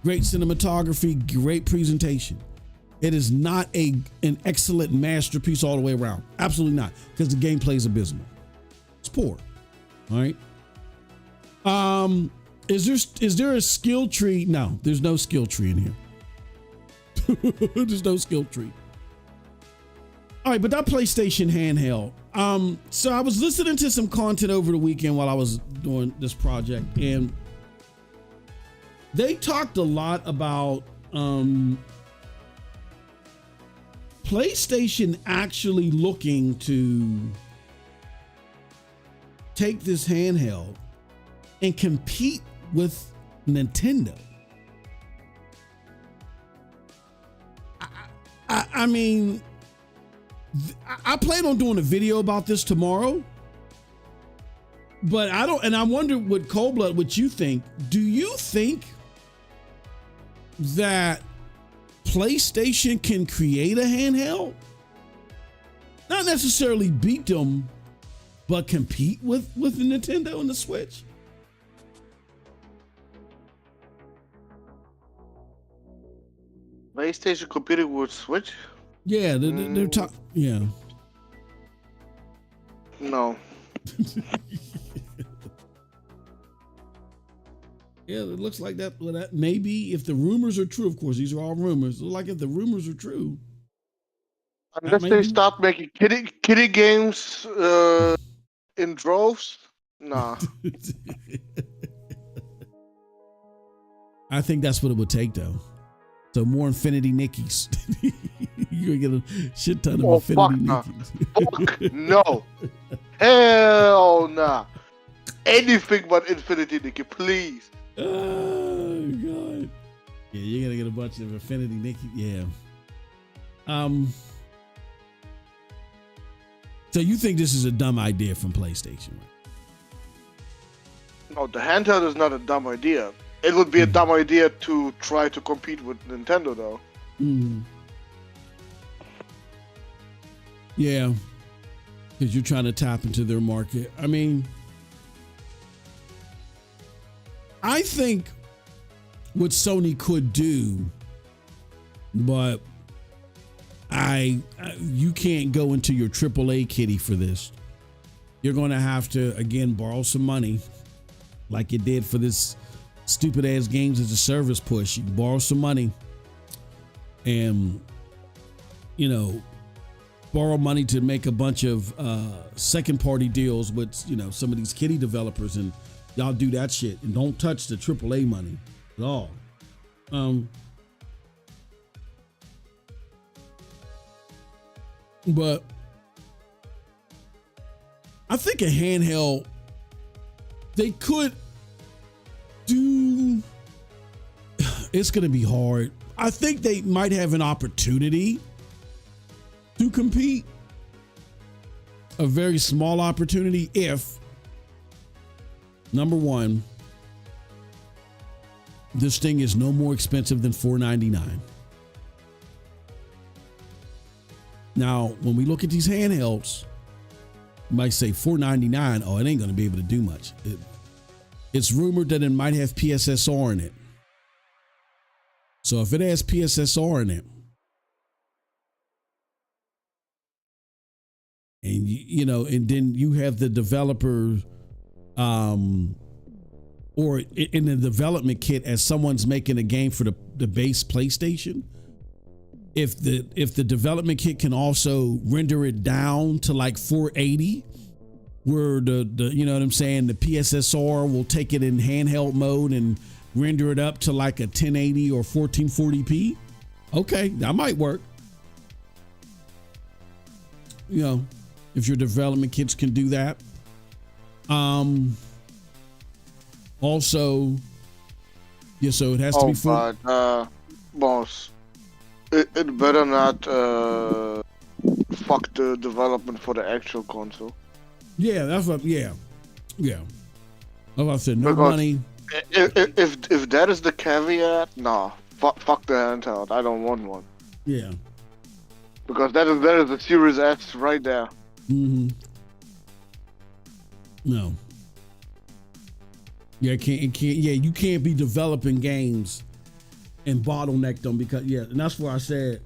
great cinematography, great presentation. It is not an excellent masterpiece all the way around. Absolutely not, because the gameplay is abysmal. It's poor. All right. Is there a skill tree? No, there's no skill tree in here. There's no skill tree. All right, but that PlayStation handheld. So I was listening to some content over the weekend while I was doing this project, and they talked a lot about PlayStation actually looking to take this handheld and compete with Nintendo. I mean, I plan on doing a video about this tomorrow, but I wonder what Cold Blood, what you think. Do you think that PlayStation can create a handheld? Not necessarily beat them, but compete with the Nintendo and the Switch? PlayStation competing with Switch? Yeah, they're talking. Yeah. No. Yeah, it looks like that. Well, that maybe if the rumors are true, of course, these are all rumors. It looks like if the rumors are true, unless they stop making kiddie games in droves, nah. I think that's what it would take, though. So more Infinity Nickies. You're gonna get a shit ton of Infinity Nickies. Fuck no. Hell nah. Anything but Infinity Nicky, please. Oh God. Yeah, you're gonna get a bunch of Infinity Nickies. Yeah. So you think this is a dumb idea from PlayStation? No, the handheld is not a dumb idea. It would be a dumb idea to try to compete with Nintendo, though. Yeah, because you're trying to tap into their market. I mean, I think what Sony could do, but you can't go into your AAA kitty for this. You're going to have to, again, borrow some money like you did for this stupid ass games as a service push. You borrow some money and, borrow money to make a bunch of second party deals with, some of these kitty developers, and y'all do that shit and don't touch the AAA money at all. But I think a handheld, they could do, it's going to be hard. I think they might have an opportunity to compete, a very small opportunity if, number one, this thing is no more expensive than $499. Now, when we look at these handhelds, you might say $499. Oh, it ain't going to be able to do much. It's rumored that it might have PSSR in it. So if it has PSSR in it, and and then you have the developer, or in the development kit as someone's making a game for the base PlayStation. If the development kit can also render it down to like 480, where the the PSSR will take it in handheld mode and render it up to like a 1080 or 1440p. Okay, that might work. If your development kits can do that. Also, yeah, so it has to be full. Boss, it better not fuck the development for the actual console. Yeah, that's what. Yeah. Like I said, no money. If that is the caveat, nah, fuck the handheld. I don't want one. Yeah. Because that is a Series S right there. No. Yeah, you can't be developing games and bottleneck them because and that's why I said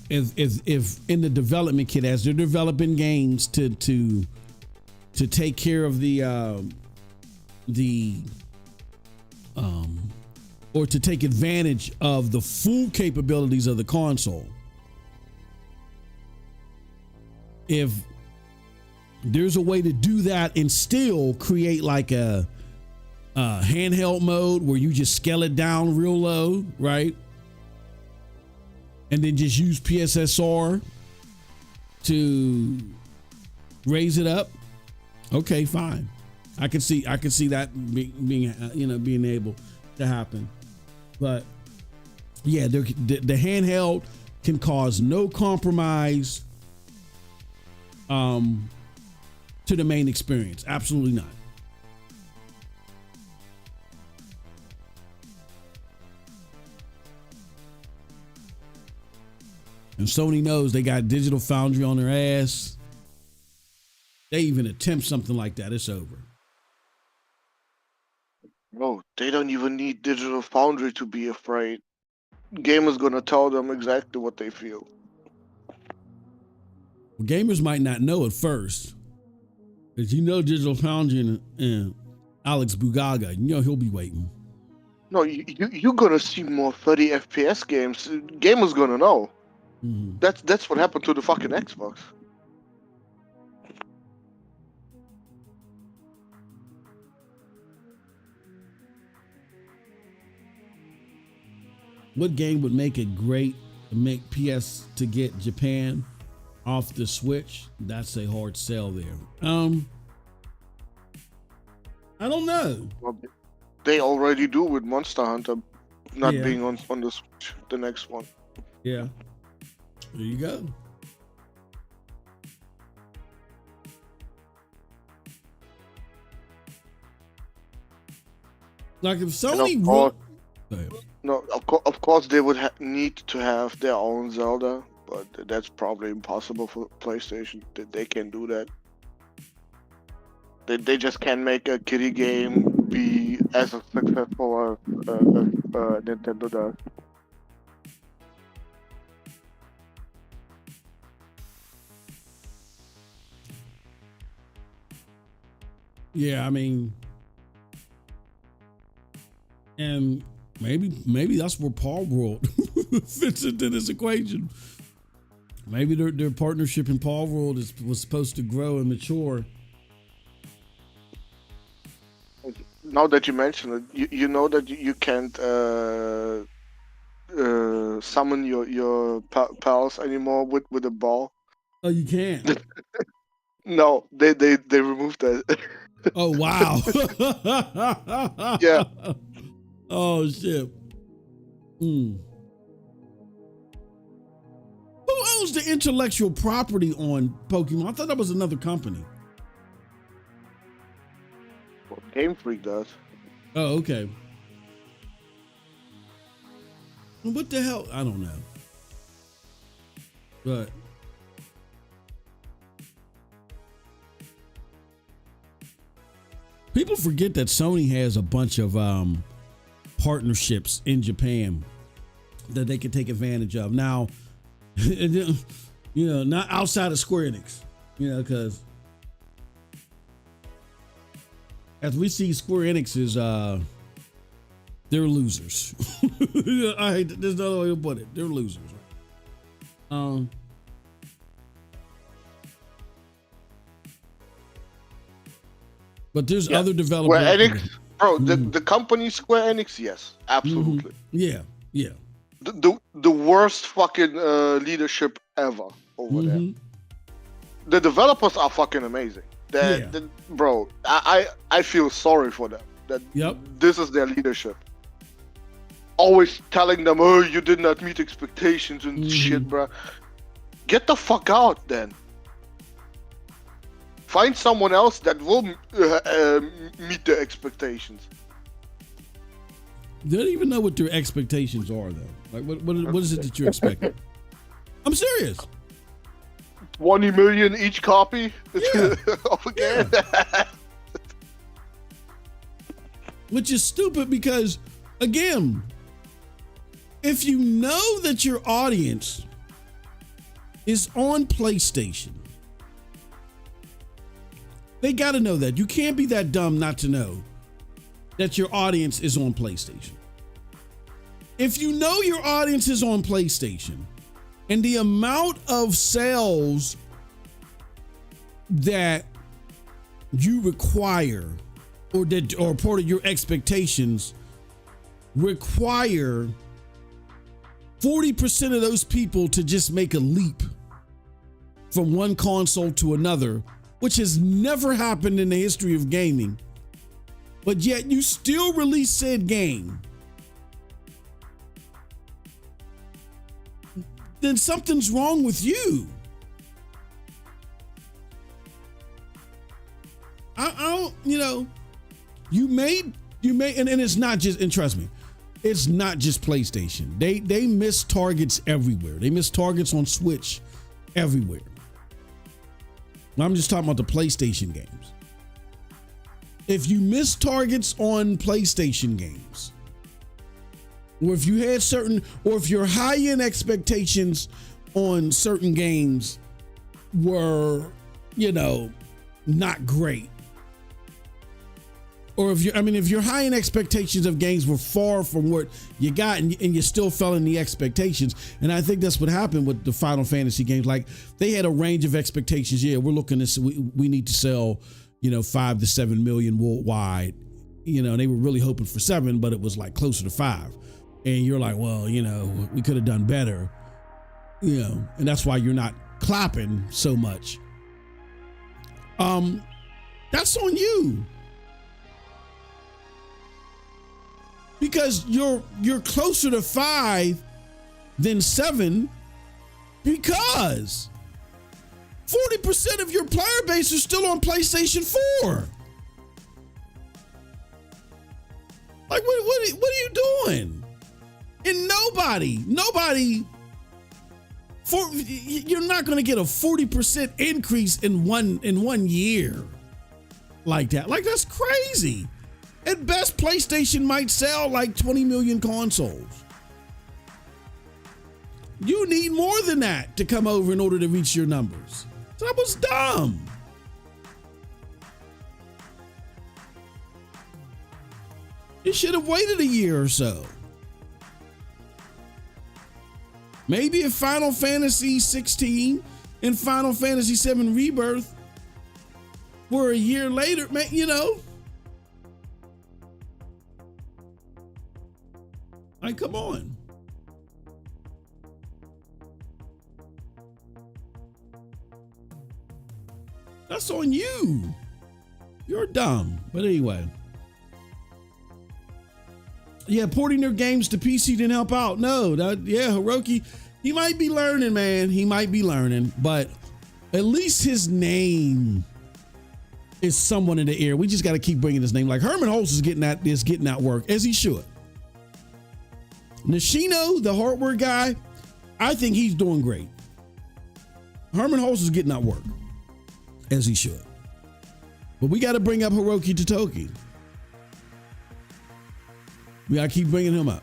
if in the development kit as they're developing games to take care of or to take advantage of the full capabilities of the console. If there's a way to do that and still create like a handheld mode where you just scale it down real low, right? And then just use PSSR to raise it up. Okay, fine. I can see that being able to happen. But yeah, the handheld can cause no compromise to the main experience. Absolutely not. And Sony knows they got Digital Foundry on their ass. They even attempt something like that, it's over. Bro, they don't even need Digital Foundry to be afraid. Gamers gonna tell them exactly what they feel. Well, gamers might not know at first. Because Digital Foundry and Alex Bugaga, he'll be waiting. No, you're gonna see more 30 FPS games. Gamers gonna know. Mm-hmm. That's what happened to the fucking Xbox. What game would make PS to get Japan off the Switch? That's a hard sell there. I don't know. Well, they already do with Monster Hunter not Yeah. being on the Switch, the next one. Yeah. There you go. Like if Sony of course they would need to have their own Zelda, but that's probably impossible for PlayStation. They can do that. They just can't make a kiddie game be as successful as Nintendo does. Yeah, I mean, and maybe that's where Paul World fits into this equation. Maybe their partnership in Paul World was supposed to grow and mature. Now that you mention it, you know that you can't summon your pals anymore with a ball. Oh, you can't. No, they removed that. Oh wow. Yeah. Oh shit. Who owns the intellectual property on Pokemon? I thought that was another company. Well, Game Freak does. Oh, okay. What the hell? I don't know. But people forget that Sony has a bunch of partnerships in Japan that they can take advantage of. Now, you know, not outside of Square Enix, you know, because as we see, Square Enix is they're losers. There's no other way to put it. They're losers. But there's other developers. Square Enix, bro, the company Square Enix, yes, absolutely. Yeah. The worst fucking leadership ever over there. The developers are fucking amazing. Bro, I feel sorry for them. This is their leadership. Always telling them, oh, you did not meet expectations and shit, bro. Get the fuck out then. Find someone else that will meet their expectations. They don't even know what their expectations are, though. Like, what is it that you're expecting? I'm serious. 20 million each copy of a game. Which is stupid because, again, if you know that your audience is on PlayStation, they got to know that. You can't be that dumb not to know that your audience is on PlayStation. If you know your audience is on PlayStation and the amount of sales that you require or part of your expectations require 40% of those people to just make a leap from one console to another, which has never happened in the history of gaming, but yet you still release said game, then something's wrong with you. I don't, you made, and it's not just, and trust me, it's not just PlayStation. They miss targets everywhere. They miss targets on Switch everywhere. I'm just talking about the PlayStation games. If you miss targets on PlayStation games, or if you had or if your high-end expectations on certain games were, not great, or if your high-end expectations of games were far from what you got and you still fell in the expectations, and I think that's what happened with the Final Fantasy games. Like, they had a range of expectations. Yeah, we're looking to, we need to sell, 5 to 7 million worldwide. They were really hoping for 7, but it was like closer to 5. And you're like, well, we could have done better, and that's why you're not clapping so much. That's on you. Because you're closer to 5 than 7, Because 40% of your player base is still on PlayStation 4. Like, what are you doing? And nobody, you're not going to get a 40% increase in one year like that. Like, that's crazy. At best, PlayStation might sell like 20 million consoles. You need more than that to come over in order to reach your numbers. So that was dumb. You should have waited a year or so. Maybe if Final Fantasy 16 and Final Fantasy 7 Rebirth were a year later, you know. Like, come on. That's on you. You're dumb. But anyway. Yeah, porting their games to PC didn't help out. No, Hiroki, he might be learning, man. He might be learning, but at least his name is someone in the air. We just got to keep bringing his name. Like Herman Holtz is getting that work, as he should. Nishino, the hardware guy, I think he's doing great. Herman Holtz is getting that work, as he should. But we got to bring up Hiroki Totoki. We got to keep bringing him up.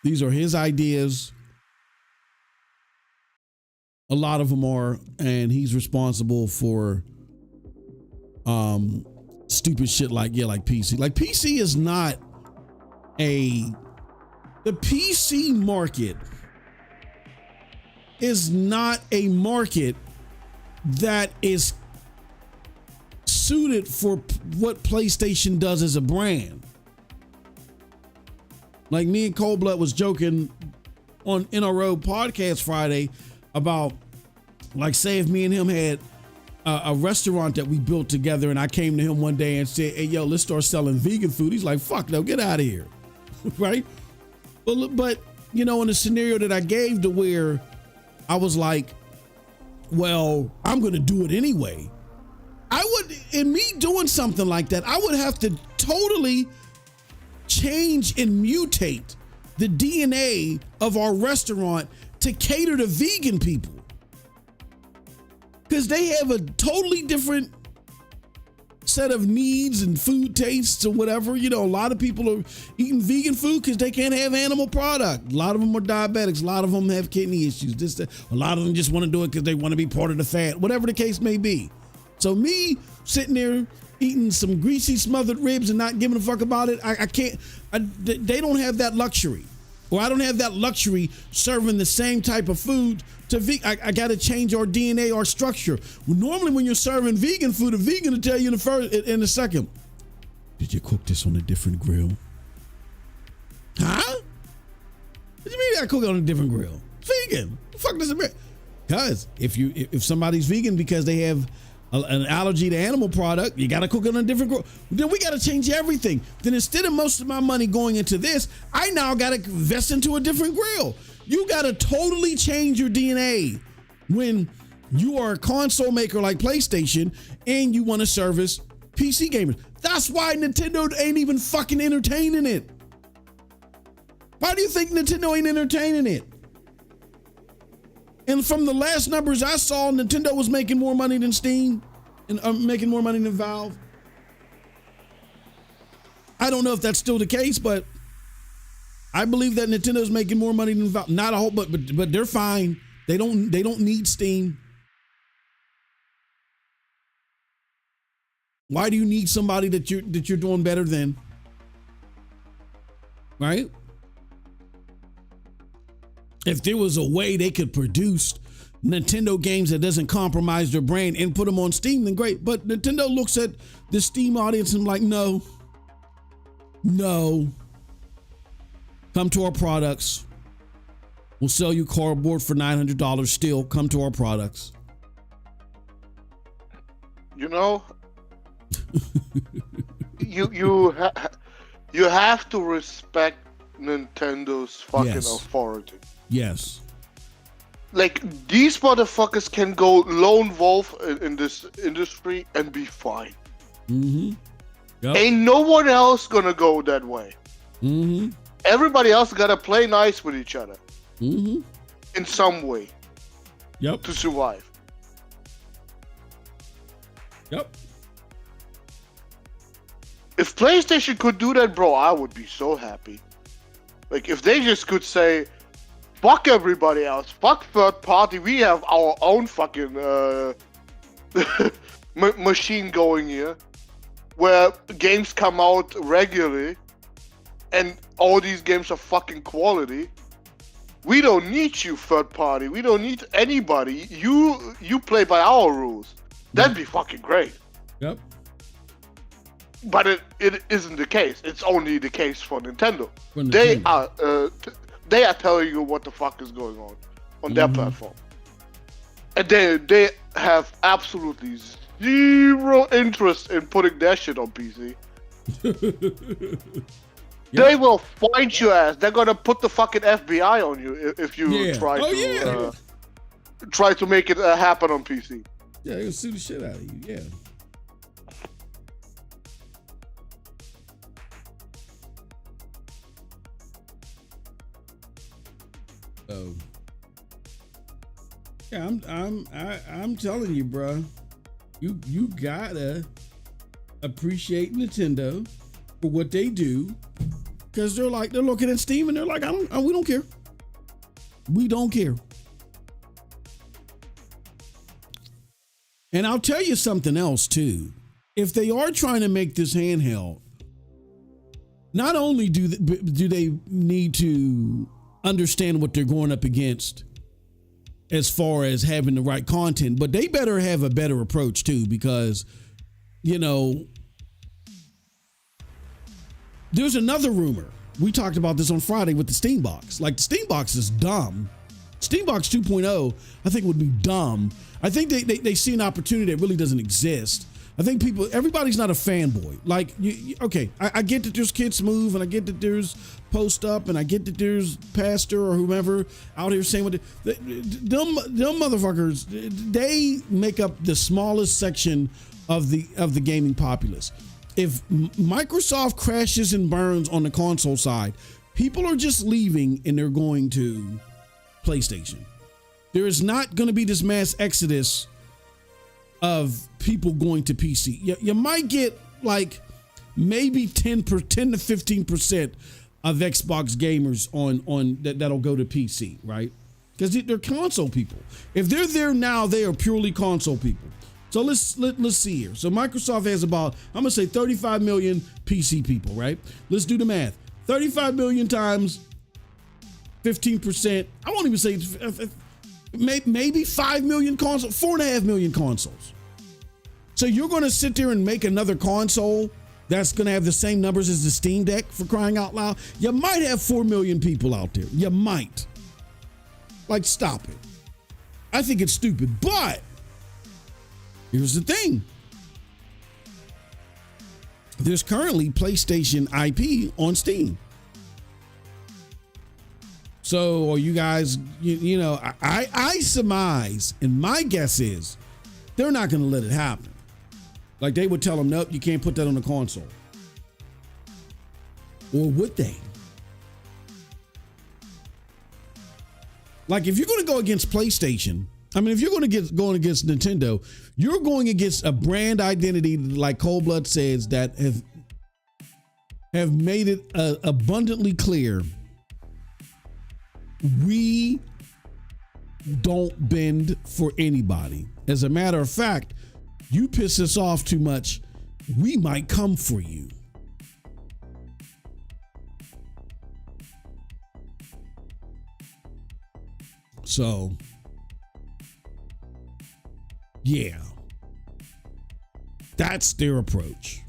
These are his ideas. A lot of them are, and he's responsible for stupid shit like PC. Like PC is not the PC market is not a market that is suited for what PlayStation does as a brand. Like me and Cold Blood was joking on NRO podcast Friday about, like, say if me and him had a restaurant that we built together and I came to him one day and said, hey, yo, let's start selling vegan food. He's like, fuck no, get out of here. Right? But, you know, in the scenario that I gave to where I was like, well, I'm going to do it anyway. In me doing something like that, I would have to totally change and mutate the DNA of our restaurant to cater to vegan people. Because they have a totally different set of needs and food tastes or whatever. You know, a lot of people are eating vegan food because they can't have animal product. A lot of them are diabetics. A lot of them have kidney issues. A lot of them just want to do it because they want to be part of the fad, whatever the case may be. So me sitting there eating some greasy smothered ribs and not giving a fuck about it, I can't. They don't have that luxury. Or I don't have that luxury serving the same type of food to vegan. I got to change our DNA, our structure. Normally when you're serving vegan food, a vegan will tell you in a second, did you cook this on a different grill? Huh? What do you mean I cook it on a different grill? Vegan. The fuck does it mean? Because if somebody's vegan because they have an allergy to animal product, you got to cook it on a different grill. Then we got to change everything. Then instead of most of my money going into this, I now got to invest into a different grill. You got to totally change your DNA when you are a console maker like PlayStation and you want to service PC gamers. That's why Nintendo ain't even fucking entertaining it. Why do you think Nintendo ain't entertaining it? And from the last numbers I saw, Nintendo was making more money than Steam and making more money than Valve. I don't know if that's still the case, but I believe that Nintendo's making more money than Valve. Not a whole, but they're fine. They don't need Steam. Why do you need somebody that you're doing better than? Right? If there was a way they could produce Nintendo games that doesn't compromise their brand and put them on Steam, then great. But Nintendo looks at the Steam audience and like, no. Come to our products. We'll sell you cardboard for $900 still. Come to our products. You know, you have to respect Nintendo's fucking authority. Yes. like these motherfuckers can go lone wolf in this industry and be fine. Mm-hmm. Yep. Ain't no one else gonna go that way. Mm-hmm. Everybody else gotta play nice with each other. Mm-hmm. In some way. Yep. To survive. Yep. If PlayStation could do that, bro, I would be so happy. Like, if they just could say, fuck everybody else, fuck third party, we have our own fucking machine going here, where games come out regularly, and all these games are fucking quality. We don't need you, third party. We don't need anybody. You play by our rules. That'd be fucking great. Yep. But it isn't the case. It's only the case for Nintendo. They are telling you what the fuck is going on their platform, and they have absolutely zero interest in putting their shit on PC. Yep. They will find your ass. They're gonna put the fucking FBI on you if you try to make it happen on PC. Yeah, they'll sue the shit out of you. Yeah. So, yeah, I'm telling you, bro. You gotta appreciate Nintendo for what they do, because they're looking at Steam and they're like, we don't care. We don't care. And I'll tell you something else too. If they are trying to make this handheld, not only do they need to understand what they're going up against as far as having the right content, but they better have a better approach too, because, you know, there's another rumor. We talked about this on Friday with the Steam Box. Like, the Steam Box is dumb. Steam Box 2.0, I think, would be dumb. I think they see an opportunity that really doesn't exist. I think everybody's not a fanboy. Like, I get that there's Kids Move, and I get that there's Post Up, and I get that there's Pastor or whomever out here saying what them motherfuckers, they make up the smallest section of the gaming populace. If Microsoft crashes and burns on the console side, people are just leaving and they're going to PlayStation. There is not going to be this mass exodus of people going to PC. You might get like maybe 10 to 15% of Xbox gamers on that'll go to PC, right? Because they're console people. If they're there now, they are purely console people. So let's see here. So Microsoft has about, I'm gonna say 35 million PC people, right? Let's do the math. 35 million times 15%. I won't even say maybe 5 million consoles, 4.5 million consoles. So you're gonna sit there and make another console that's gonna have the same numbers as the Steam Deck, for crying out loud? You might have 4 million people out there. You might. Like, stop it. I think it's stupid, but here's the thing. There's currently PlayStation IP on Steam. So are you guys, you know, I surmise, and my guess is they're not going to let it happen. Like, they would tell them, nope, you can't put that on the console. Or would they? Like, if you're going to go against PlayStation, I mean, if you're going against Nintendo, you're going against a brand identity, like Cold Blood says, that have made it abundantly clear. We don't bend for anybody. As a matter of fact, you piss us off too much, we might come for you. So, yeah, that's their approach.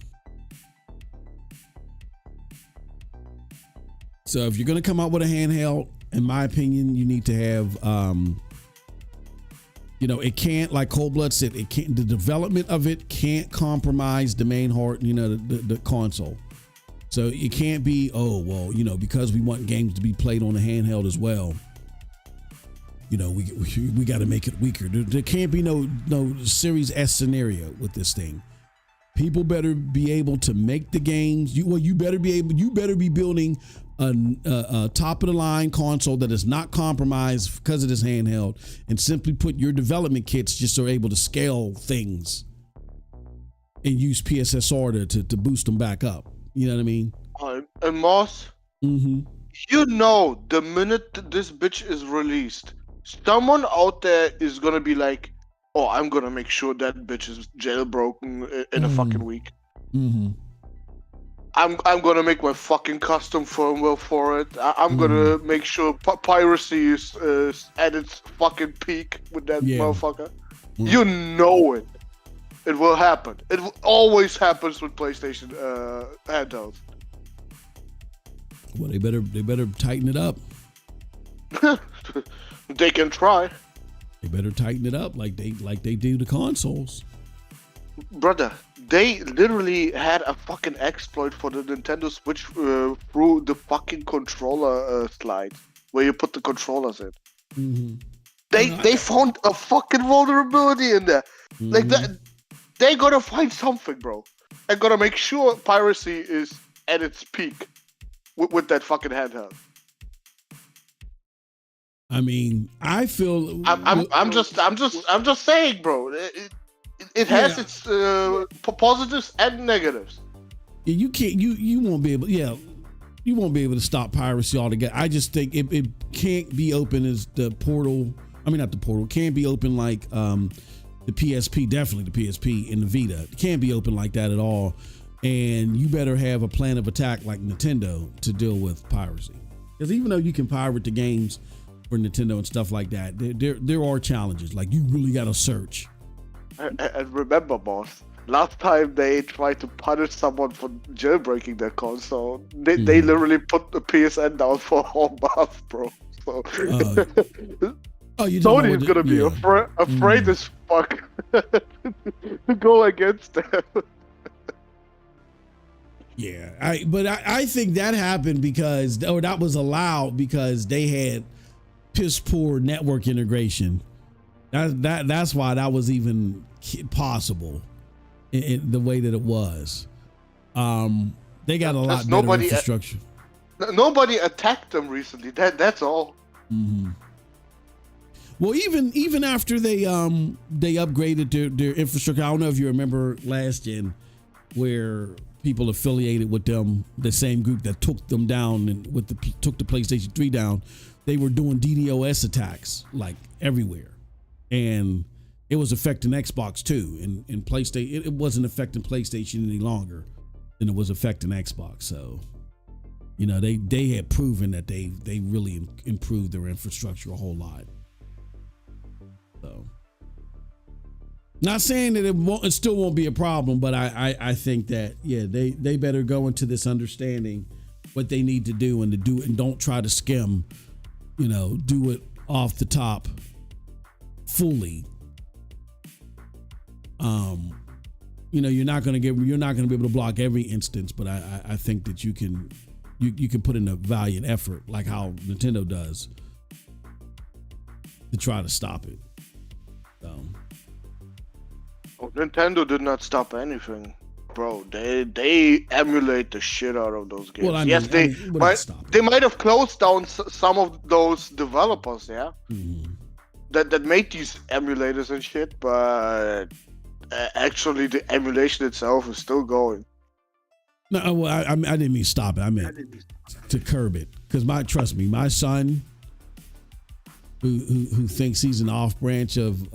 So if you're going to come out with a handheld, in my opinion, you need to have, it can't, like Cold Blood said, it can't, the development of it can't compromise the main heart, the console. So it can't be, because we want games to be played on the handheld as well. we got to make it weaker. There can't be no Series S scenario with this thing. People better be able to make the games. You better be building a top of the line console that is not compromised because of this handheld, and simply put your development kits just are able to scale things and use PSSR to boost them back up. You know what I mean? And Moss, mm-hmm. The minute this bitch is released, someone out there is gonna be like, "Oh, I'm gonna make sure that bitch is jailbroken in a fucking week." Mm-hmm. I'm gonna make my fucking custom firmware for it. I'm gonna make sure piracy is at its fucking peak with that motherfucker. You know it. It will happen. It always happens with PlayStation handhelds. Well, they better tighten it up. They can try. They better tighten it up like they do the consoles. Brother, they literally had a fucking exploit for the Nintendo Switch through the fucking controller slide where you put the controllers in. Mm-hmm. They found a fucking vulnerability in there. Mm-hmm. Like that, they gotta find something, bro. And gotta make sure piracy is at its peak with that fucking handheld. I mean, I feel I'm just saying, bro. It has its positives and negatives. You can't. You won't be able. Yeah, you won't be able to stop piracy altogether. I just think it can't be open as the Portal. I mean, not the Portal. Can't be open like the PSP. Definitely the PSP and the Vita. It can't be open like that at all. And you better have a plan of attack like Nintendo to deal with piracy. Because even though you can pirate the games for Nintendo and stuff like that, there are challenges. Like you really got to search. And remember, boss, last time they tried to punish someone for jailbreaking their console, they literally put the PSN down for a whole month, bro. So Sony is gonna be afraid as fuck to go against them. Yeah, I think that happened that was allowed because they had piss poor network integration. That's why that was even possible in the way that it was. They got a lot better infrastructure. Nobody attacked them recently. That's all. Mm-hmm. Well, even after they upgraded their infrastructure, I don't know if you remember last gen where people affiliated with them, the same group that took them down and took the PlayStation 3 down, they were doing DDoS attacks like everywhere. And it was affecting Xbox too. And PlayStation, it wasn't affecting PlayStation any longer than it was affecting Xbox. So, they had proven that they really improved their infrastructure a whole lot. So, not saying that it still won't be a problem, but I think that they better go into this understanding what they need to do and don't try to skim, do it off the top fully. You're not going to be able to block every instance, but I think that you can put in a valiant effort like how Nintendo does to try to stop it. So. Nintendo did not stop anything, bro. They emulate the shit out of those games. Well, they might have closed down some of those developers, mm-hmm. that made these emulators and shit, but actually the emulation itself is still going. No, well, I didn't mean stop it. I meant to curb it, because trust me, my son, who thinks he's an off branch of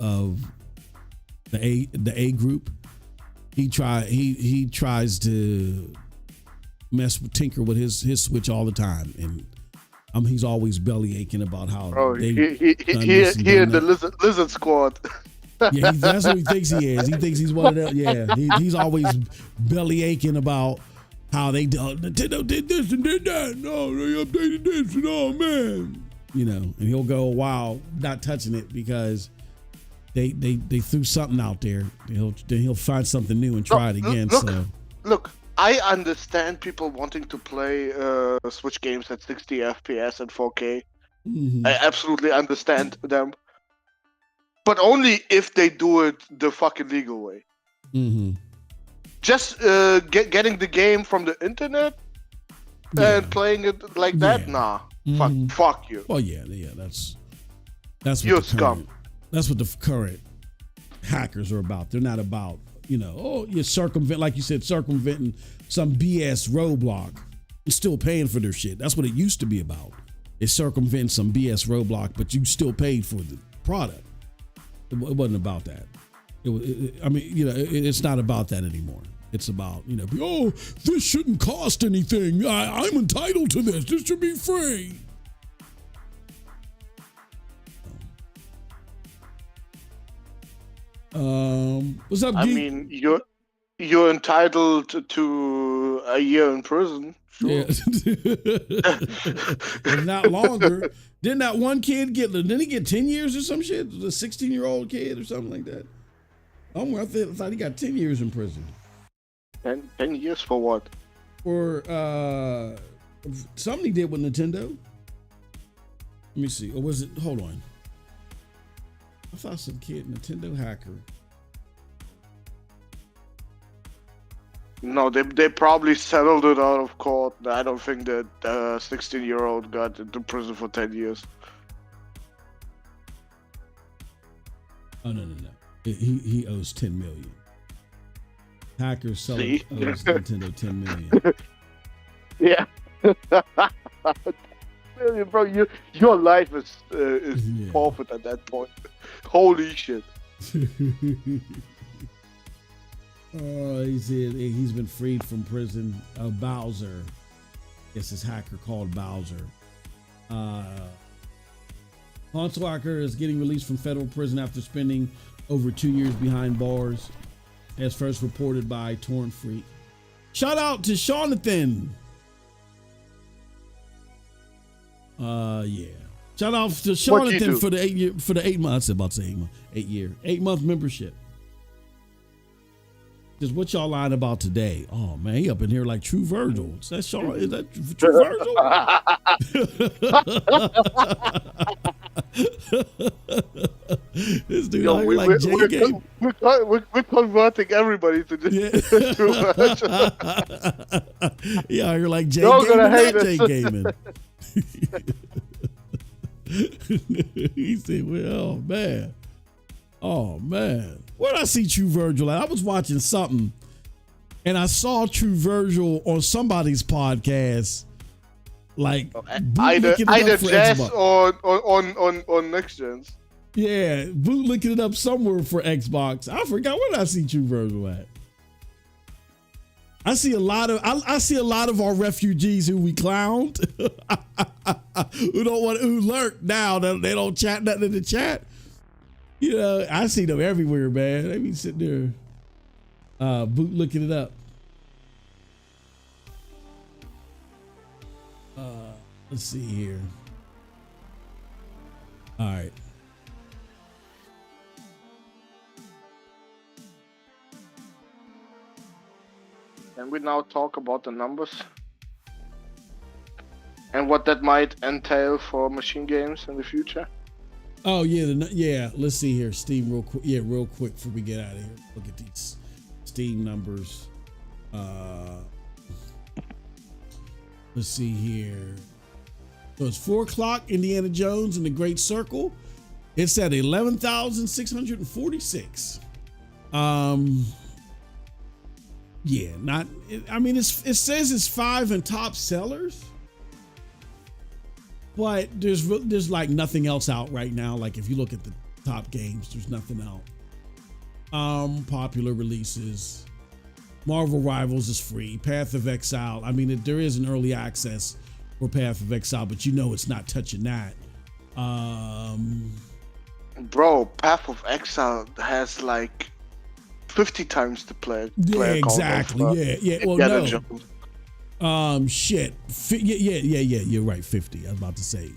the A group, he tries to tinker with his Switch all the time, and he's always belly aching about how he in the lizard squad. Yeah, that's what he thinks he is. He thinks he's one of them. Yeah, he's always belly aching about how Nintendo did this and did that. No, they updated this and oh man, and he'll go a while not touching it because they threw something out there. Then he'll find something new and try it again. Look, I understand people wanting to play Switch games at 60 FPS and 4K. I absolutely understand them. But only if they do it the fucking legal way. Just getting the game from the internet and playing it like that? Nah. Fuck you. Well, yeah, that's what you're scum. That's what the current hackers are about. They're not about, you're circumventing some BS roadblock and still paying for their shit. That's what it used to be about. It's circumventing some BS roadblock, but you still paid for the product. It wasn't about that. It's not about that anymore. It's about, this shouldn't cost anything. I'm entitled to this. This should be free. What's up, Geek? I mean, you're entitled to a year in prison. Sure. Yeah. If not longer. Didn't that one kid didn't he get 10 years or some shit? A 16-year-old kid or something like that? I thought he got 10 years in prison. 10 years for what? For something he did with Nintendo. Let me see. Or was it? Hold on. I thought some kid, Nintendo hacker. No, they probably settled it out of court. I don't think that 16-year-old got into prison for 10 years. Oh, no. He owes 10 million. Hackers owes Nintendo 10 million. Yeah. Bro, your life is forfeit at that point. Holy shit. He said he's been freed from prison. Bowser. Guess this hacker called Bowser. Hanswacker is getting released from federal prison after spending over 2 years behind bars, as first reported by Torrent Freak. Shout out to Jonathan. Yeah. Shout out to Jonathan for the 8 year, for the 8 months. I was about to say 8 month membership. Just what y'all lying about today? Oh man, he up in here like True Virgil. Is that True Virgil? This dude out here like J Game. We're converting everybody to this. True Virgil. Yeah, you're like J Gaming, not J Gaming. He said, "Well, oh man, where did I see True Virgil at? I was watching something, and I saw True Virgil on somebody's podcast, like either Jazz or on Next Gens. Yeah, bootlicking it up somewhere for Xbox. I forgot where did I see True Virgil at. I see a lot of our refugees who we clowned, who lurk now that they don't chat nothing in the chat. I see them everywhere, man. They be sitting there bootlicking it up. Let's see here. All right. Can we now talk about the numbers and what that might entail for machine games in the future? Oh yeah, Let's see here, Steam, real quick. Yeah, real quick before we get out of here. Look at these Steam numbers. Let's see here. So it's 4:00. Indiana Jones and the Great Circle. It's at 11,646. Yeah, it says it's 5 in top sellers, but there's like nothing else out right now. Like if you look at the top games, there's nothing out. Popular releases. Marvel Rivals is free. Path of Exile. There is an early access for Path of Exile, but it's not touching that. Bro, Path of Exile has like 50 times the player. Yeah, exactly. Yeah. Well, no. Shit. Yeah. You're right. 50. I was about to say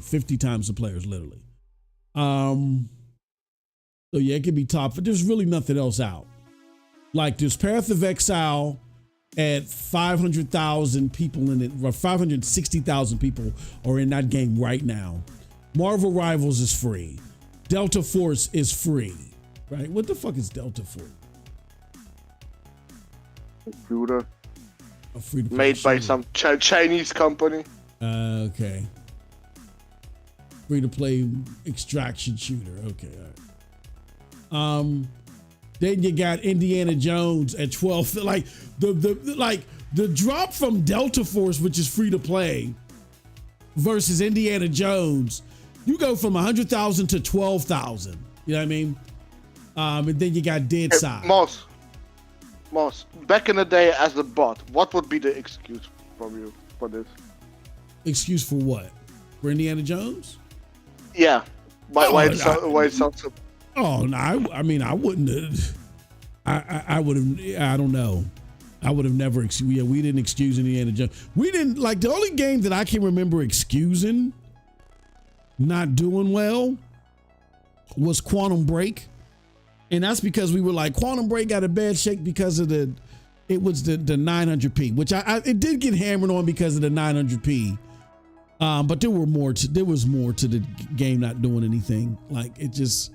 50 times the players, literally. So yeah, it could be top, but there's really nothing else out. Like there's Path of Exile at 500,000 people in it, or 560,000 people are in that game right now. Marvel Rivals is free. Delta Force is free. Right? What the fuck is Delta Force? Shooter. A free-to-play Made by shooter. some Chinese company. Okay. Free-to-play extraction shooter. Okay. All right. Then you got Indiana Jones at 12. Like the drop from Delta Force, which is free to play, versus Indiana Jones, you go from 100,000 to 12,000. You know what I mean? And then you got Dead Side. Moss, back in the day as a bot, what would be the excuse from you for this? Excuse for what? For Indiana Jones? Yeah. Why it sounds so... Oh no! I mean, I wouldn't have. I would have. I don't know. I would have never. We didn't excuse Indiana Jones. We didn't like the only game that I can remember excusing not doing well was Quantum Break, and that's because we were like Quantum Break got a bad shake because of the 900p, which it did get hammered on because of the 900p. But there was more to the game not doing anything. Like it just.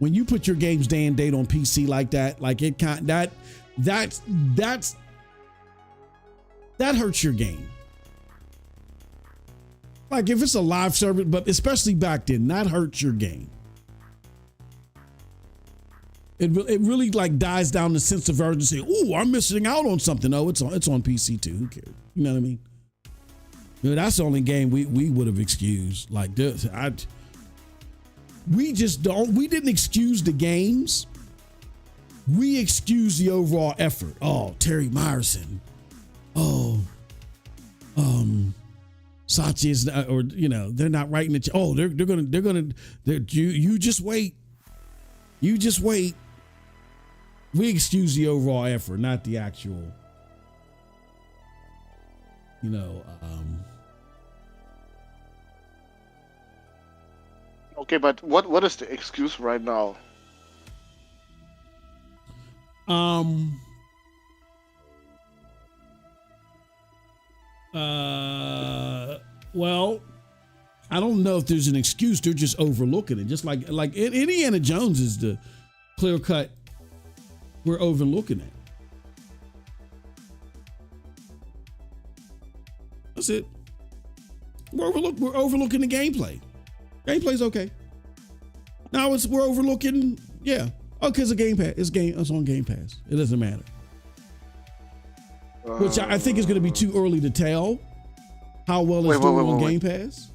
When you put your game's day and date on PC like that, like it can't that hurts your game. Like if it's a live service, but especially back then, that hurts your game. It really like dies down the sense of urgency. Oh, I'm missing out on something. Oh, it's on PC too. Who cares? You know what I mean? You know, that's the only game we would have excused. Like this, we didn't excuse the games. We excused the overall effort. Oh, Terry Myerson. Oh, Sachi is not, or you know, they're not writing it. Oh, they're gonna, you just wait. You just wait. We excuse the overall effort, not the actual, you know, Okay, but what is the excuse right now? Well, I don't know if there's an excuse. They're just overlooking it. Just like Indiana Jones is the clear cut. We're overlooking it. That's it. We're overlooking the gameplay. Gameplay's okay. Now we're overlooking, yeah. Oh, because it's Game Pass. It's on Game Pass. It doesn't matter. Which I think is going to be too early to tell how well it's doing on Game Pass.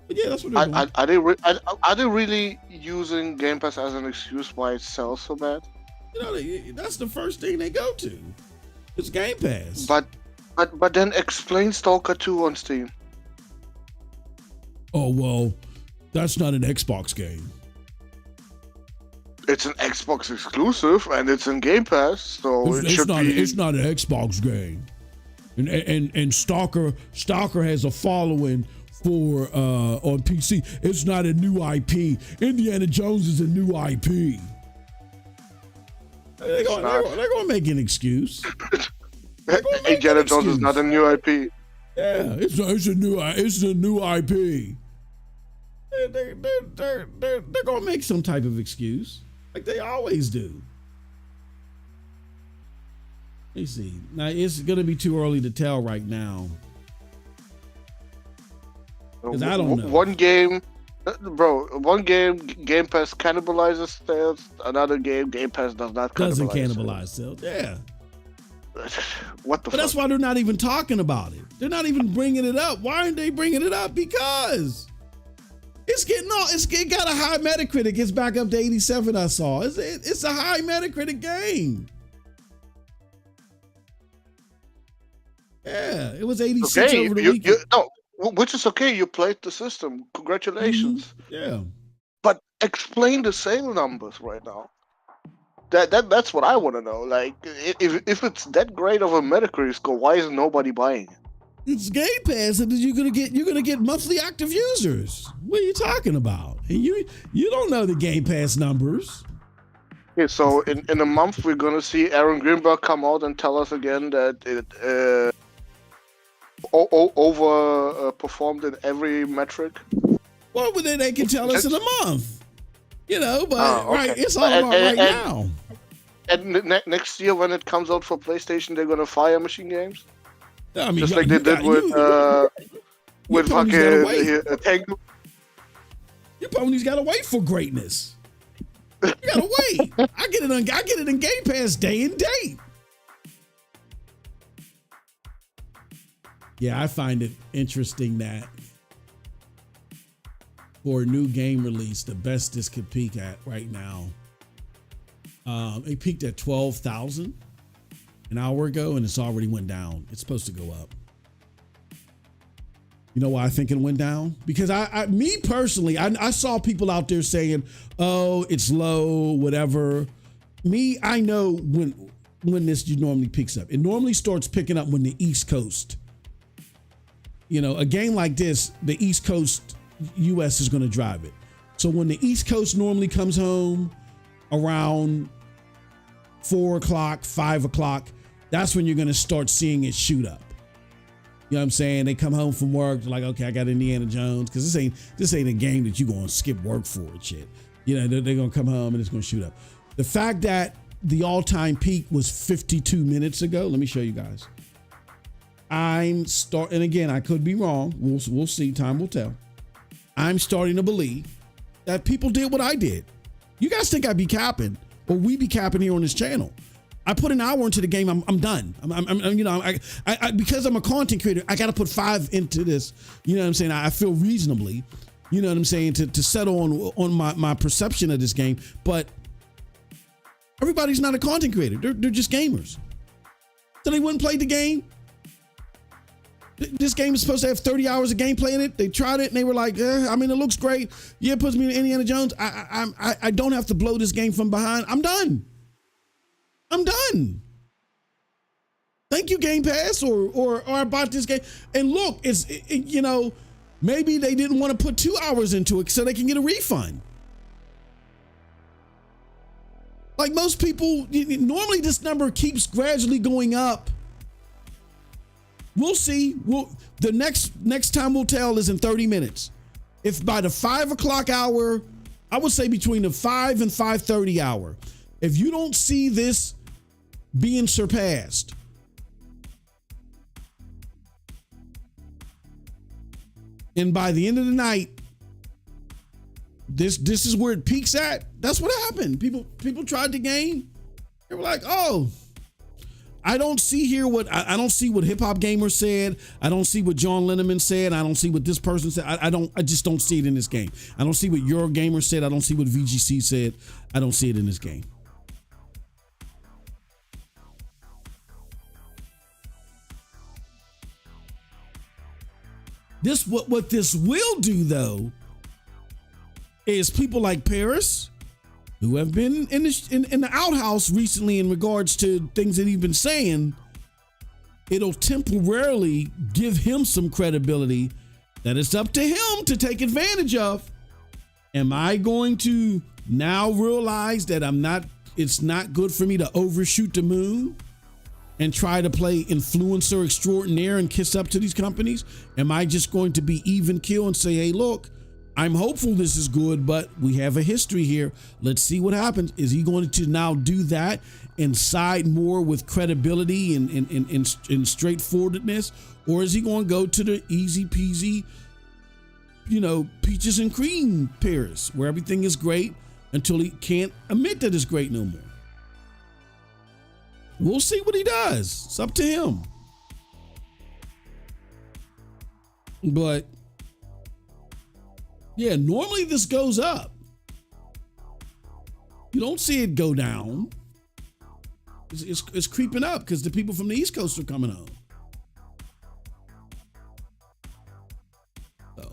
But yeah, that's what they're doing. Are they really using Game Pass as an excuse why it sells so bad? You know, that's the first thing they go to. It's Game Pass. But then explain Stalker 2 on Steam. Oh well, that's not an Xbox game. It's an Xbox exclusive and it's in Game Pass, so it's not an Xbox game. And Stalker has a following for on PC. It's not a new IP. Indiana Jones is a new IP. They're gonna make an excuse. Indiana Jones is not a new IP. Yeah, it's a new IP. They're gonna make some type of excuse, like they always do. Let me see. Now it's gonna be too early to tell right now. Because I don't know. One game, Game Pass cannibalizes sales. Another game Pass does not. Doesn't cannibalize sales. Yeah. What the? But that's why they're not even talking about it. They're not even bringing it up. Why aren't they bringing it up? Because it got a high Metacritic. It's back up to 87. I saw. It's a high Metacritic game. Yeah, it was 86 over the weekend. Which is okay. You played the system. Congratulations. Yeah. But explain the sale numbers right now. That's what I want to know. Like, if it's that great of a Metacritic score, why is nobody buying it? It's Game Pass, and you're gonna get monthly active users. What are you talking about? And you don't know the Game Pass numbers. Okay, so in a month we're gonna see Aaron Greenberg come out and tell us again that it overperformed in every metric. Well, they can tell us in a month, but okay. right, it's all about right now. And next year when it comes out for PlayStation, they're gonna fire Machine Games. I mean, just like they did with fucking Tango. Your pony's gotta wait for greatness. You gotta wait. I get it in Game Pass day and date. Yeah, I find it interesting that for a new game release, the best this could peak at right now. It peaked at 12,000 an hour ago, and it's already went down. It's supposed to go up. You know why I think it went down? Because me personally, I saw people out there saying, "Oh, it's low, whatever." I know when this normally picks up. It normally starts picking up when the East Coast. A game like this, the East Coast US is going to drive it. So when the East Coast normally comes home around 4 o'clock, 5 o'clock, that's when you're going to start seeing it shoot up. You know what I'm saying? They come home from work, they're like, okay, I got Indiana Jones, because this ain't a game that you're going to skip work for and shit. They're going to come home and it's going to shoot up. The fact that the all-time peak was 52 minutes ago, let me show you guys. And again, I could be wrong. We'll see. Time will tell. I'm starting to believe that people did what I did. You guys think I'd be capping, or we be capping here on this channel? I put an hour into the game. I'm done. I because I'm a content creator, I got to put 5 into this. You know what I'm saying? I feel reasonably, you know what I'm saying, to settle on my perception of this game. But everybody's not a content creator. They're just gamers. So they wouldn't play the game. This game is supposed to have 30 hours of gameplay in it. They tried it and they were like, it looks great. Yeah, it puts me in Indiana Jones. I don't have to blow this game from behind. I'm done. Thank you, Game Pass, or I bought this game. And look, maybe they didn't want to put 2 hours into it so they can get a refund. Like most people, normally this number keeps gradually going up. We'll see. The next time we'll tell is in 30 minutes. If by the 5 o'clock hour, I would say between the 5 and 5:30 hour, if you don't see this being surpassed, and by the end of the night, this is where it peaks at. That's what happened. People tried the game. They were like, oh. I don't see here I don't see what Hip Hop Gamer said. I don't see what John Linneman said. I don't see what this person said. I just don't see it in this game. I don't see what Eurogamer said. I don't see what VGC said. I don't see it in this game. What this will do though is people like Paris, who have been in the outhouse recently in regards to things that he's been saying, it'll temporarily give him some credibility that it's up to him to take advantage of. Am I going to now realize that it's not good for me to overshoot the moon and try to play influencer extraordinaire and kiss up to these companies? Am I just going to be even keel and say, hey, look, I'm hopeful this is good, but we have a history here. Let's see what happens. Is he going to now do that and side more with credibility and straightforwardness? Or is he going to go to the easy peasy, peaches and cream Paris, where everything is great until he can't admit that it's great no more? We'll see what he does. It's up to him. But yeah, normally this goes up. You don't see it go down. It's creeping up because the people from the East Coast are coming home. So.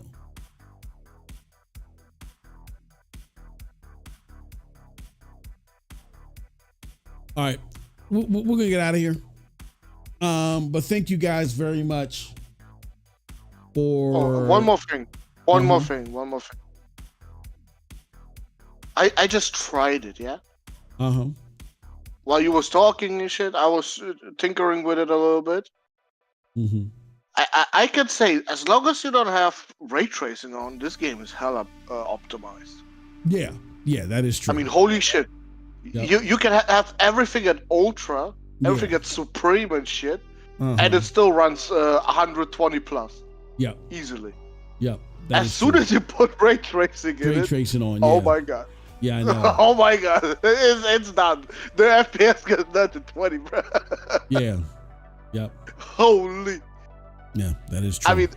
All right, we're gonna get out of here. But thank you guys very much for. One more thing. One more thing. I just tried it, yeah? While you was talking and shit, I was tinkering with it a little bit. Mm-hmm. I could say, as long as you don't have ray tracing on, this game is hella optimized. Yeah, that is true. I mean, holy shit. Yep. You can have everything at ultra, everything at supreme and shit, and it still runs 120 plus. Yeah. Easily. Yep. As soon as you put ray tracing in it. Ray tracing on, oh my god. Yeah, I know. Oh my god. It's done. The FPS goes down to 20, bro. Yeah. Yep. Holy. Yeah, that is true. I mean,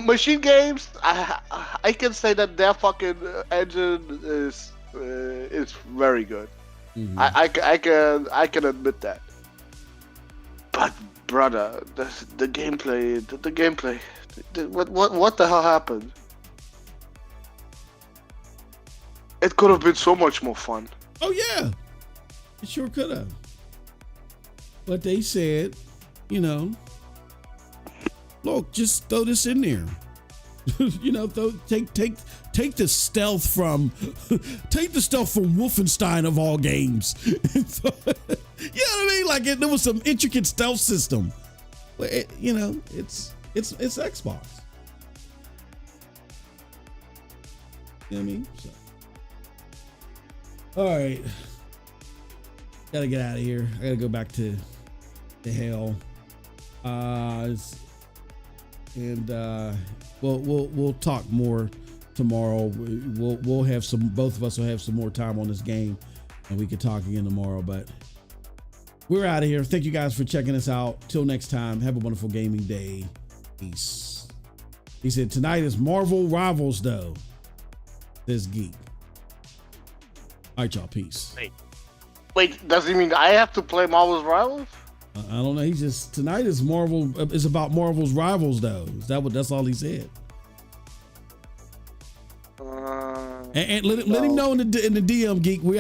machine games, I can say that their fucking engine is very good. Mm-hmm. I can admit that. But brother, the gameplay, what the hell happened? It could have been so much more fun. Oh yeah, it sure could have. But they said, look, just throw this in there. Take the stealth from Wolfenstein of all games. You know what I mean? Like there was some intricate stealth system. It's Xbox. You know what I mean? So. All right, gotta get out of here. I gotta go back to hell. We'll talk more tomorrow. We'll have both of us will have some more time on this game, and we can talk again tomorrow. But we're out of here. Thank you guys for checking us out. Till next time, have a wonderful gaming day. Peace. He said tonight is Marvel Rivals though. This geek. All right, y'all. Peace. Wait, does he mean I have to play Marvel's Rivals? I don't know. He just tonight is about Marvel's Rivals though. That's all he said. And let him know in the DM, geek. We out.